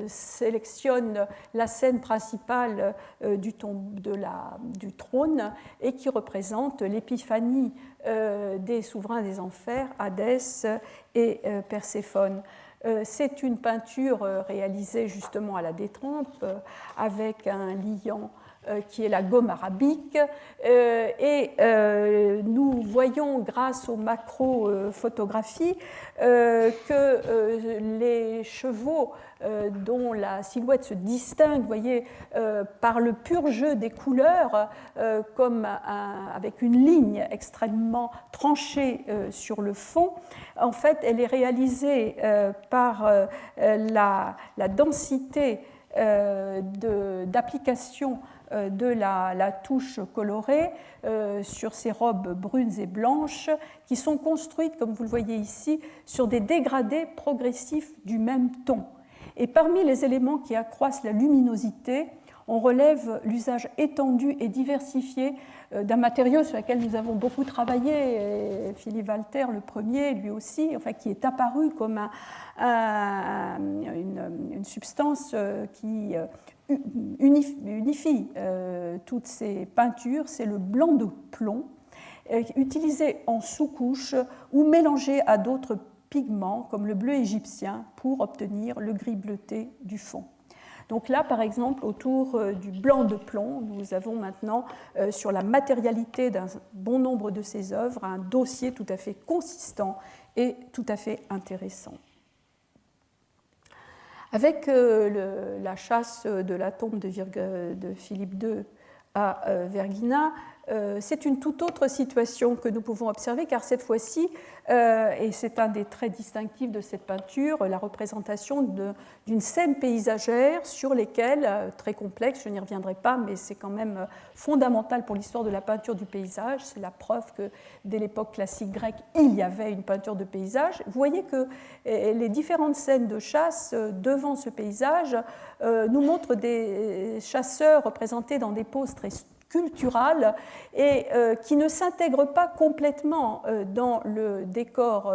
sélectionne la scène principale du trône et qui représente l'épiphanie des souverains des enfers, Hadès et Perséphone. C'est une peinture réalisée justement à la détrempe avec un liant qui est la gomme arabique, et nous voyons grâce aux macro-photographies que les chevaux dont la silhouette se distingue, vous voyez, par le pur jeu des couleurs, comme avec une ligne extrêmement tranchée sur le fond, en fait, elle est réalisée par la densité d'application de la touche colorée sur ces robes brunes et blanches qui sont construites, comme vous le voyez ici, sur des dégradés progressifs du même ton. Et parmi les éléments qui accroissent la luminosité, on relève l'usage étendu et diversifié d'un matériau sur lequel nous avons beaucoup travaillé, et Philippe Walter le premier, lui aussi, enfin, qui est apparu comme une substance qui unifie toutes ces peintures, c'est le blanc de plomb, utilisé en sous-couche ou mélangé à d'autres pigments comme le bleu égyptien pour obtenir le gris bleuté du fond. Donc là, par exemple, autour du blanc de plomb, nous avons maintenant, sur la matérialité d'un bon nombre de ces œuvres, un dossier tout à fait consistant et tout à fait intéressant. Avec la chasse de la tombe de Philippe II à Vergina, c'est une toute autre situation que nous pouvons observer, car cette fois-ci, et c'est un des traits distinctifs de cette peinture, la représentation d'une scène paysagère sur lesquelles, très complexe, je n'y reviendrai pas, mais c'est quand même fondamental pour l'histoire de la peinture du paysage, c'est la preuve que dès l'époque classique grecque, il y avait une peinture de paysage. Vous voyez que les différentes scènes de chasse devant ce paysage nous montrent des chasseurs représentés dans des poses très culturales et qui ne s'intègrent pas complètement dans le décor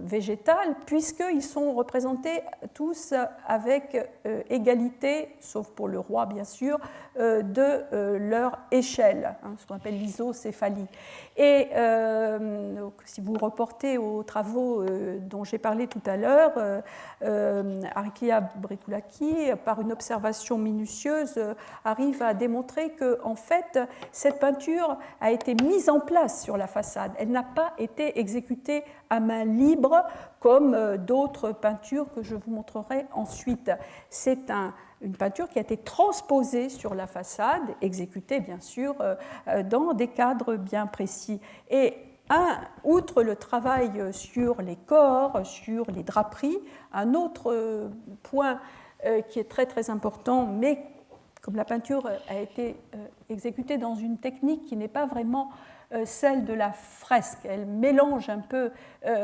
végétal, puisqu'ils sont représentés tous avec égalité, sauf pour le roi bien sûr, de leur échelle, ce qu'on appelle l'isocéphalie. Et donc, si vous reportez aux travaux dont j'ai parlé tout à l'heure, Ariklia Brikoulaki, par une observation minutieuse, arrive à démontrer que, en fait, cette peinture a été mise en place sur la façade. Elle n'a pas été exécutée à main libre comme d'autres peintures que je vous montrerai ensuite. C'est une peinture qui a été transposée sur la façade, exécutée bien sûr dans des cadres bien précis. Et outre le travail sur les corps, sur les draperies, un autre point qui est très très important, mais comme la peinture a été exécutée dans une technique qui n'est pas vraiment celle de la fresque. Elle mélange un peu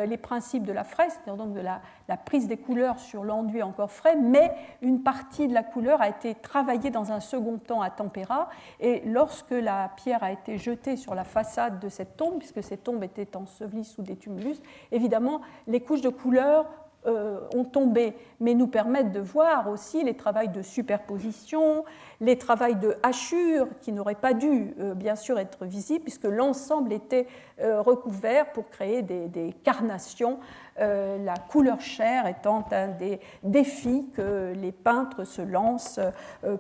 les principes de la fresque, c'est-à-dire donc de la prise des couleurs sur l'enduit encore frais, mais une partie de la couleur a été travaillée dans un second temps à tempéra, et lorsque la pierre a été jetée sur la façade de cette tombe, puisque cette tombe était ensevelie sous des tumulus, évidemment, les couches de couleurs ont tombé, mais nous permettent de voir aussi les travaux de superposition, les travaux de hachure qui n'auraient pas dû bien sûr être visibles puisque l'ensemble était recouvert pour créer des carnations, la couleur chair étant un des défis que les peintres se lancent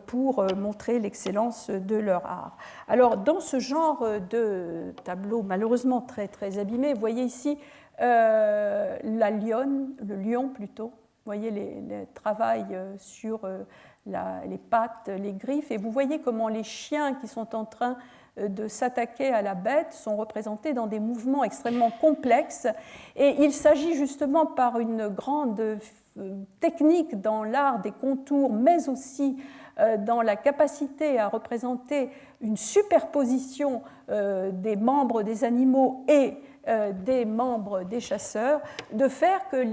pour montrer l'excellence de leur art. Alors dans ce genre de tableau malheureusement très, très abîmé, vous voyez ici le lion plutôt, vous voyez les travails sur les pattes, les griffes, et vous voyez comment les chiens qui sont en train de s'attaquer à la bête sont représentés dans des mouvements extrêmement complexes, et il s'agit justement par une grande technique dans l'art des contours, mais aussi dans la capacité à représenter une superposition des membres des animaux et des membres des chasseurs, de faire que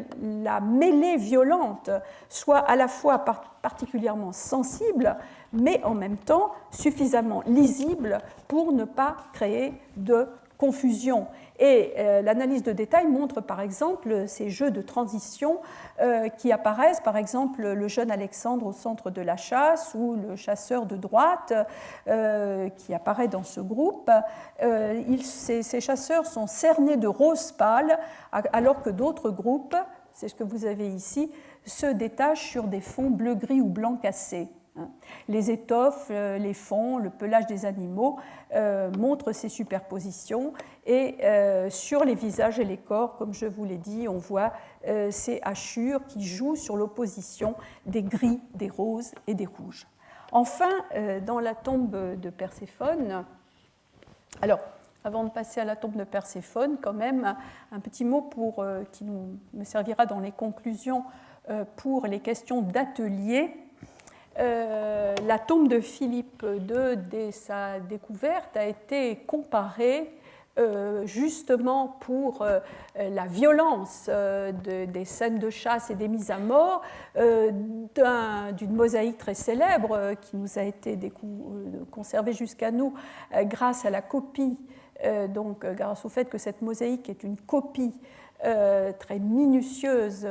la mêlée violente soit à la fois particulièrement sensible, mais en même temps suffisamment lisible pour ne pas créer de confusion. Et l'analyse de détail montre par exemple ces jeux de transition qui apparaissent, par exemple le jeune Alexandre au centre de la chasse ou le chasseur de droite qui apparaît dans ce groupe. Ces chasseurs sont cernés de rose pâle alors que d'autres groupes, c'est ce que vous avez ici, se détachent sur des fonds bleu-gris ou blanc cassés. Les étoffes, les fonds, le pelage des animaux montrent ces superpositions et sur les visages et les corps, comme je vous l'ai dit, on voit ces hachures qui jouent sur l'opposition des gris, des roses et des rouges. Enfin, dans la tombe de Perséphone, alors avant de passer à la tombe de Perséphone, quand même un petit mot qui me servira dans les conclusions pour les questions d'atelier. La tombe de Philippe II, dès sa découverte, a été comparée justement pour la violence des scènes de chasse et des mises à mort d'une mosaïque très célèbre qui nous a été conservée jusqu'à nous grâce à la copie, donc grâce au fait que cette mosaïque est une copie très minutieuse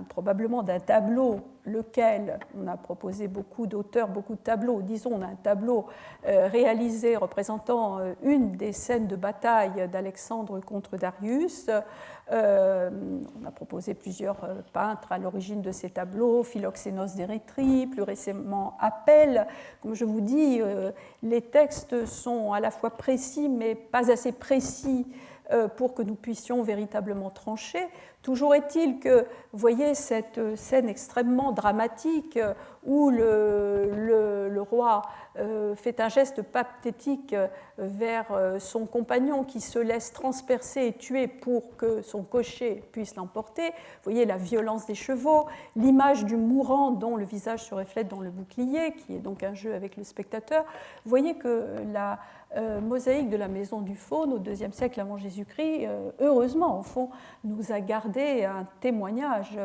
probablement d'un tableau, lequel on a proposé beaucoup d'auteurs, beaucoup de tableaux, disons d'un tableau réalisé représentant une des scènes de bataille d'Alexandre contre Darius. On a proposé plusieurs peintres à l'origine de ces tableaux, Philoxénos d'Érythrée, plus récemment Apelle. Comme je vous dis, les textes sont à la fois précis mais pas assez précis pour que nous puissions véritablement trancher. Toujours est-il que, vous voyez, cette scène extrêmement dramatique où le roi fait un geste pathétique vers son compagnon qui se laisse transpercer et tuer pour que son cocher puisse l'emporter. Vous voyez la violence des chevaux, l'image du mourant dont le visage se reflète dans le bouclier, qui est donc un jeu avec le spectateur. Vous voyez que la mosaïque de la Maison du Faune au IIe siècle avant Jésus-Christ, heureusement, au fond, nous a gardé un témoignage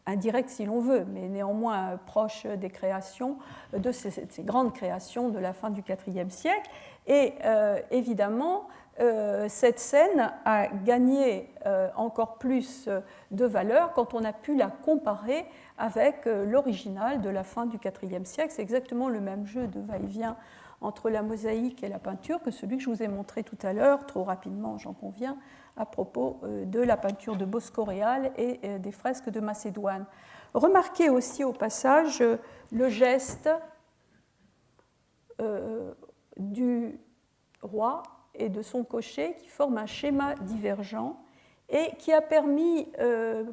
indirect si l'on veut, mais néanmoins proche des créations, de ces grandes créations de la fin du IVe siècle. Et évidemment, cette scène a gagné encore plus de valeur quand on a pu la comparer avec l'original de la fin du IVe siècle. C'est exactement le même jeu de va-et-vient entre la mosaïque et la peinture que celui que je vous ai montré tout à l'heure, trop rapidement j'en conviens, à propos de la peinture de Bosco-Réal et des fresques de Macédoine. Remarquez aussi au passage le geste du roi et de son cocher qui forme un schéma divergent et qui a permis,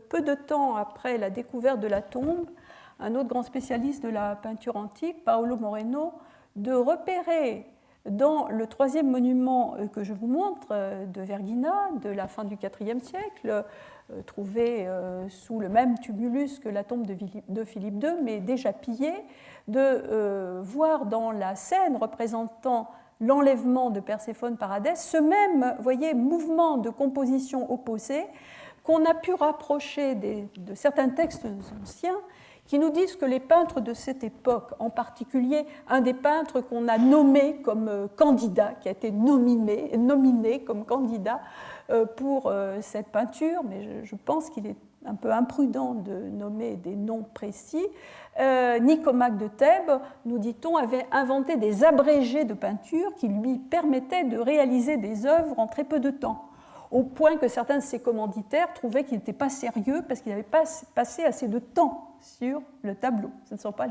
peu de temps après la découverte de la tombe, un autre grand spécialiste de la peinture antique, Paolo Moreno, de repérer dans le troisième monument que je vous montre de Vergina, de la fin du IVe siècle, trouvé sous le même tumulus que la tombe de Philippe II, mais déjà pillé, de voir dans la scène représentant l'enlèvement de Perséphone par Hadès, ce même, voyez, mouvement de composition opposée qu'on a pu rapprocher de certains textes anciens qui nous disent que les peintres de cette époque, en particulier un des peintres qu'on a nommé comme candidat, qui a été nominé comme candidat pour cette peinture, mais je pense qu'il est un peu imprudent de nommer des noms précis, Nicomaque de Thèbes, nous dit-on, avait inventé des abrégés de peinture qui lui permettaient de réaliser des œuvres en très peu de temps, au point que certains de ses commanditaires trouvaient qu'il n'était pas sérieux parce qu'il n'avait pas passé assez de temps sur le tableau. Ce ne sont pas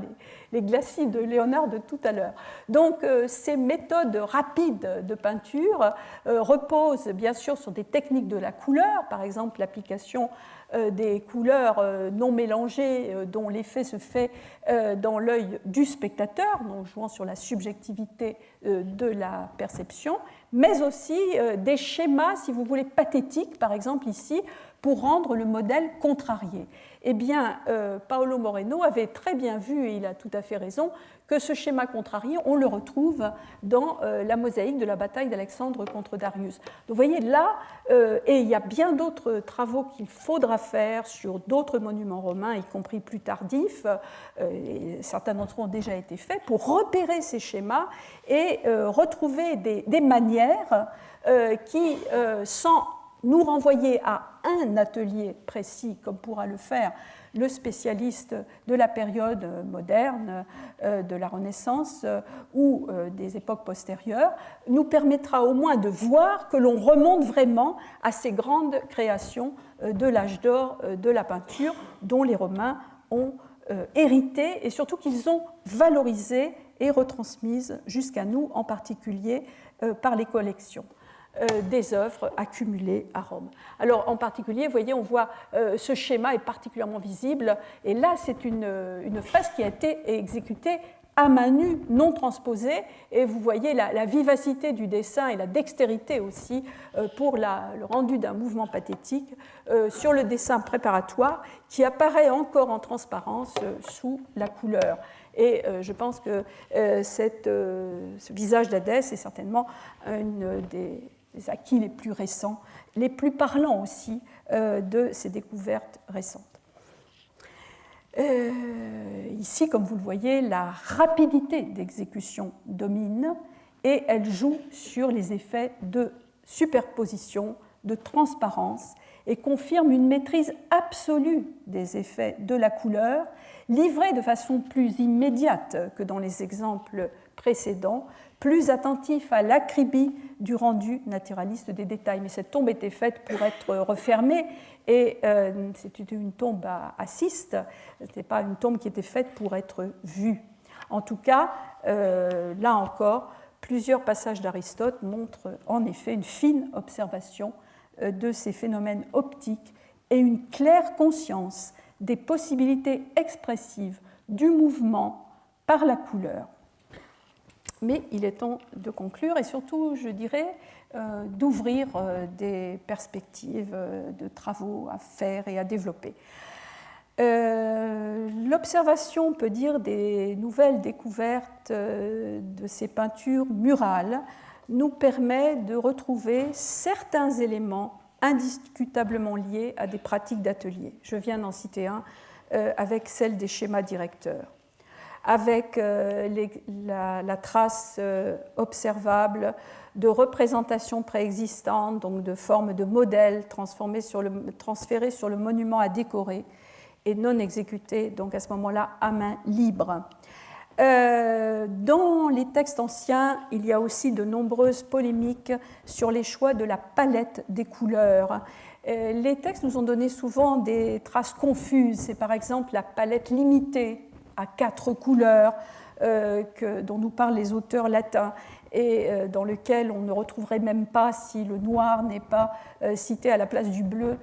les glacis de Léonard de tout à l'heure. Donc ces méthodes rapides de peinture reposent bien sûr sur des techniques de la couleur, par exemple l'application des couleurs non mélangées dont l'effet se fait dans l'œil du spectateur, donc jouant sur la subjectivité de la perception, mais aussi des schémas, si vous voulez, pathétiques, par exemple ici, pour rendre le modèle contrarié. Eh bien, Paolo Moreno avait très bien vu, et il a tout à fait raison, que ce schéma contrarié, on le retrouve dans la mosaïque de la bataille d'Alexandre contre Darius. Donc vous voyez là, et il y a bien d'autres travaux qu'il faudra faire sur d'autres monuments romains, y compris plus tardifs, et certains d'entre eux ont déjà été faits, pour repérer ces schémas et retrouver des manières qui, sans nous renvoyer à un atelier précis, comme pourra le faire le spécialiste de la période moderne, de la Renaissance ou des époques postérieures, nous permettra au moins de voir que l'on remonte vraiment à ces grandes créations de l'âge d'or de la peinture dont les Romains ont hérité et surtout qu'ils ont valorisé et retransmises jusqu'à nous, en particulier par les collections des œuvres accumulées à Rome. Alors en particulier, vous voyez, on voit ce schéma est particulièrement visible, et là c'est une fresque qui a été exécutée à main nue, non transposée, et vous voyez la vivacité du dessin et la dextérité aussi pour le rendu d'un mouvement pathétique sur le dessin préparatoire qui apparaît encore en transparence sous la couleur. Et je pense que ce visage d'Hadès est certainement une des acquis les plus récents, les plus parlants aussi de ces découvertes récentes. Ici, comme vous le voyez, la rapidité d'exécution domine et elle joue sur les effets de superposition, de transparence et confirme une maîtrise absolue des effets de la couleur, livrée de façon plus immédiate que dans les exemples précédents, plus attentif à l'acribie du rendu naturaliste des détails. Mais cette tombe était faite pour être refermée et c'était une tombe à ciste, ce n'était pas une tombe qui était faite pour être vue. En tout cas, là encore, plusieurs passages d'Aristote montrent en effet une fine observation de ces phénomènes optiques et une claire conscience des possibilités expressives du mouvement par la couleur. Mais il est temps de conclure et surtout, je dirais, d'ouvrir des perspectives de travaux à faire et à développer. L'observation, on peut dire, des nouvelles découvertes de ces peintures murales nous permet de retrouver certains éléments indiscutablement liés à des pratiques d'atelier. Je viens d'en citer un avec celle des schémas directeurs, avec la trace observable de représentations préexistantes, donc de formes de modèles transférées sur le monument à décorer et non exécutées, donc à ce moment-là à main libre. Dans les textes anciens, il y a aussi de nombreuses polémiques sur les choix de la palette des couleurs. Les textes nous ont donné souvent des traces confuses. C'est par exemple la palette limitée à 4 couleurs dont nous parlent les auteurs latins et dans lequel on ne retrouverait même pas si le noir n'est pas cité à la place du bleu,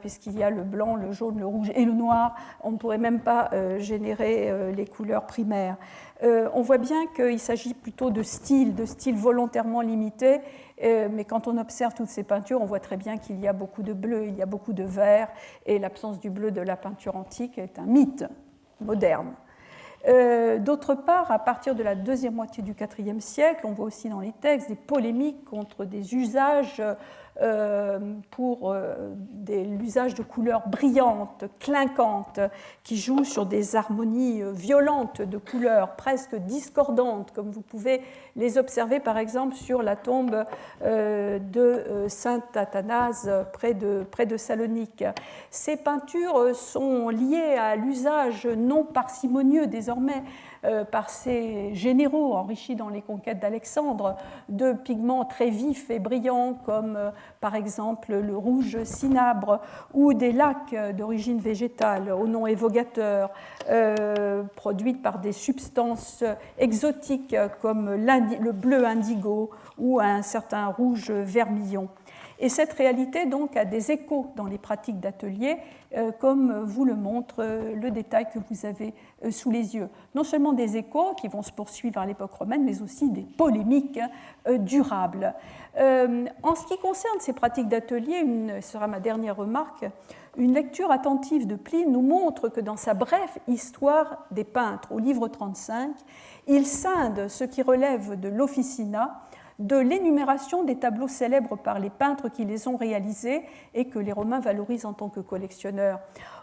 puisqu'il y a le blanc, le jaune, le rouge et le noir, on ne pourrait même pas générer les couleurs primaires. On voit bien qu'il s'agit plutôt de style volontairement limité, mais quand on observe toutes ces peintures, on voit très bien qu'il y a beaucoup de bleu, il y a beaucoup de vert, et l'absence du bleu de la peinture antique est un mythe moderne. D'autre part, à partir de la deuxième moitié du IVe siècle, on voit aussi dans les textes des polémiques contre des usages pour l'usage de couleurs brillantes, clinquantes, qui jouent sur des harmonies violentes de couleurs, presque discordantes, comme vous pouvez les observer par exemple sur la tombe de Saint Athanase près de Salonique. Ces peintures sont liées à l'usage non parcimonieux désormais par ces généraux enrichis dans les conquêtes d'Alexandre de pigments très vifs et brillants comme par exemple le rouge cinabre ou des lacs d'origine végétale au nom évocateur produites par des substances exotiques comme le bleu indigo ou un certain rouge vermillon. Et cette réalité donc a des échos dans les pratiques d'atelier, comme vous le montre le détail que vous avez sous les yeux. Non seulement des échos qui vont se poursuivre à l'époque romaine, mais aussi des polémiques durables. En ce qui concerne ces pratiques d'atelier, ce sera ma dernière remarque, une lecture attentive de Pline nous montre que dans sa brève Histoire des peintres, au livre 35, il scinde ce qui relève de l'officinat de l'énumération des tableaux célèbres par les peintres qui les ont réalisés et que les Romains valorisent en tant que collectionneurs.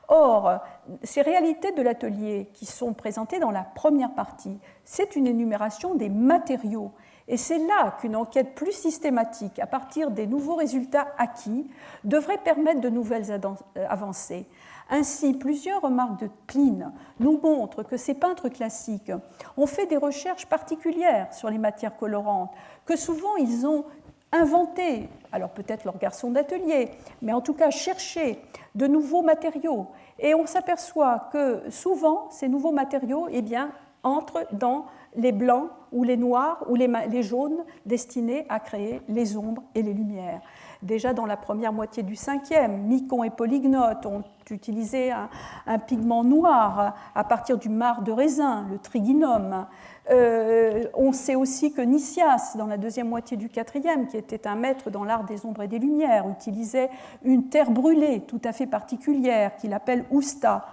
Or, ces réalités de l'atelier qui sont présentées dans la première partie, c'est une énumération des matériaux. Et c'est là qu'une enquête plus systématique, à partir des nouveaux résultats acquis, devrait permettre de nouvelles avancées. Ainsi, plusieurs remarques de Pline nous montrent que ces peintres classiques ont fait des recherches particulières sur les matières colorantes, que souvent ils ont inventé, alors peut-être leur garçon d'atelier, mais en tout cas cherché de nouveaux matériaux. Et on s'aperçoit que souvent, ces nouveaux matériaux entrent dans les blancs ou les noirs ou les jaunes destinés à créer les ombres et les lumières. Déjà dans la première moitié du 5e, Micon et Polygnote ont utilisé un pigment noir à partir du marc de raisin, le triginum. On sait aussi que Nicias, dans la deuxième moitié du 4e, qui était un maître dans l'art des ombres et des lumières, utilisait une terre brûlée tout à fait particulière qu'il appelle ousta.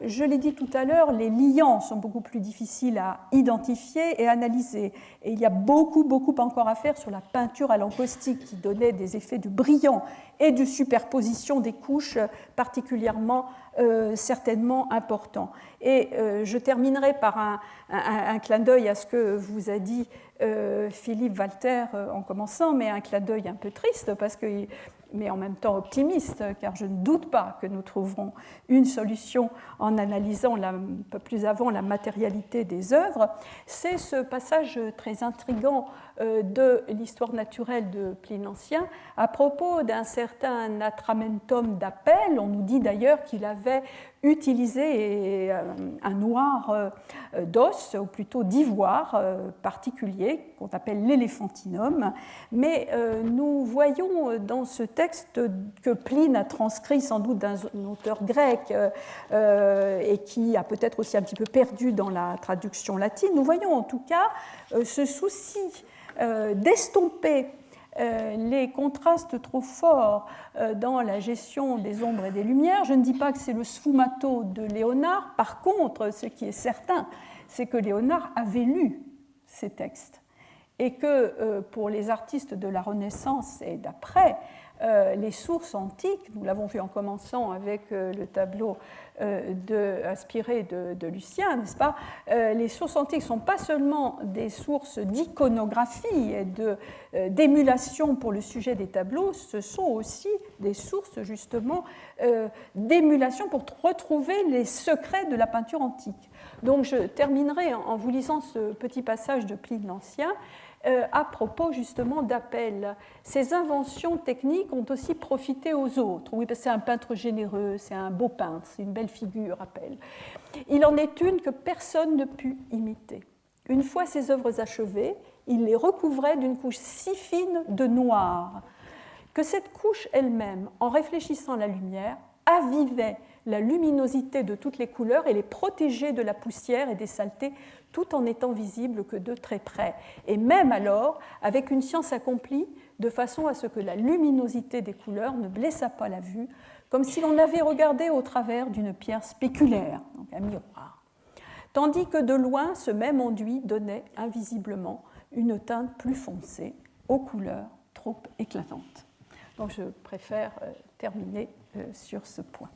Je l'ai dit tout à l'heure, les liants sont beaucoup plus difficiles à identifier et analyser. Et il y a beaucoup encore à faire sur la peinture à l'encaustique qui donnait des effets de brillant et de superposition des couches particulièrement certainement importants. Et je terminerai par un clin d'œil à ce que vous a dit Philippe Walter en commençant, mais un clin d'œil un peu triste mais en même temps optimiste, car je ne doute pas que nous trouverons une solution en analysant un peu plus avant la matérialité des œuvres. C'est ce passage très intrigant de l'histoire naturelle de Pline l'Ancien à propos d'un certain Atramentum d'Apelle. On nous dit d'ailleurs qu'il avait utilisé un noir d'os, ou plutôt d'ivoire particulier, qu'on appelle l'éléphantinum. Mais nous voyons dans ce texte que Pline a transcrit sans doute d'un auteur grec et qui a peut-être aussi un petit peu perdu dans la traduction latine. Nous voyons en tout cas ce souci d'estomper les contrastes trop forts dans la gestion des ombres et des lumières. Je ne dis pas que c'est le sfumato de Léonard. Par contre, ce qui est certain, c'est que Léonard avait lu ces textes et que pour les artistes de la Renaissance et d'après, les sources antiques, nous l'avons vu en commençant avec le tableau inspiré de Lucien, n'est-ce pas? Les sources antiques ne sont pas seulement des sources d'iconographie et d'émulation pour le sujet des tableaux, ce sont aussi des sources justement d'émulation pour retrouver les secrets de la peinture antique. Donc je terminerai en vous lisant ce petit passage de Pline l'Ancien à propos justement d'Apelle. Ces inventions techniques ont aussi profité aux autres. Oui, parce que c'est un peintre généreux, c'est un beau peintre, c'est une belle figure, Apelle. Il en est une que personne ne put imiter. Une fois ses œuvres achevées, il les recouvrait d'une couche si fine de noir que cette couche elle-même, en réfléchissant la lumière, avivait la luminosité de toutes les couleurs et les protégeait de la poussière et des saletés tout en n'étant visible que de très près. Et même alors, avec une science accomplie, de façon à ce que la luminosité des couleurs ne blessât pas la vue, comme si l'on avait regardé au travers d'une pierre spéculaire, donc un miroir. tandis que de loin, ce même enduit donnait invisiblement une teinte plus foncée, aux couleurs trop éclatantes. Donc je préfère terminer sur ce point.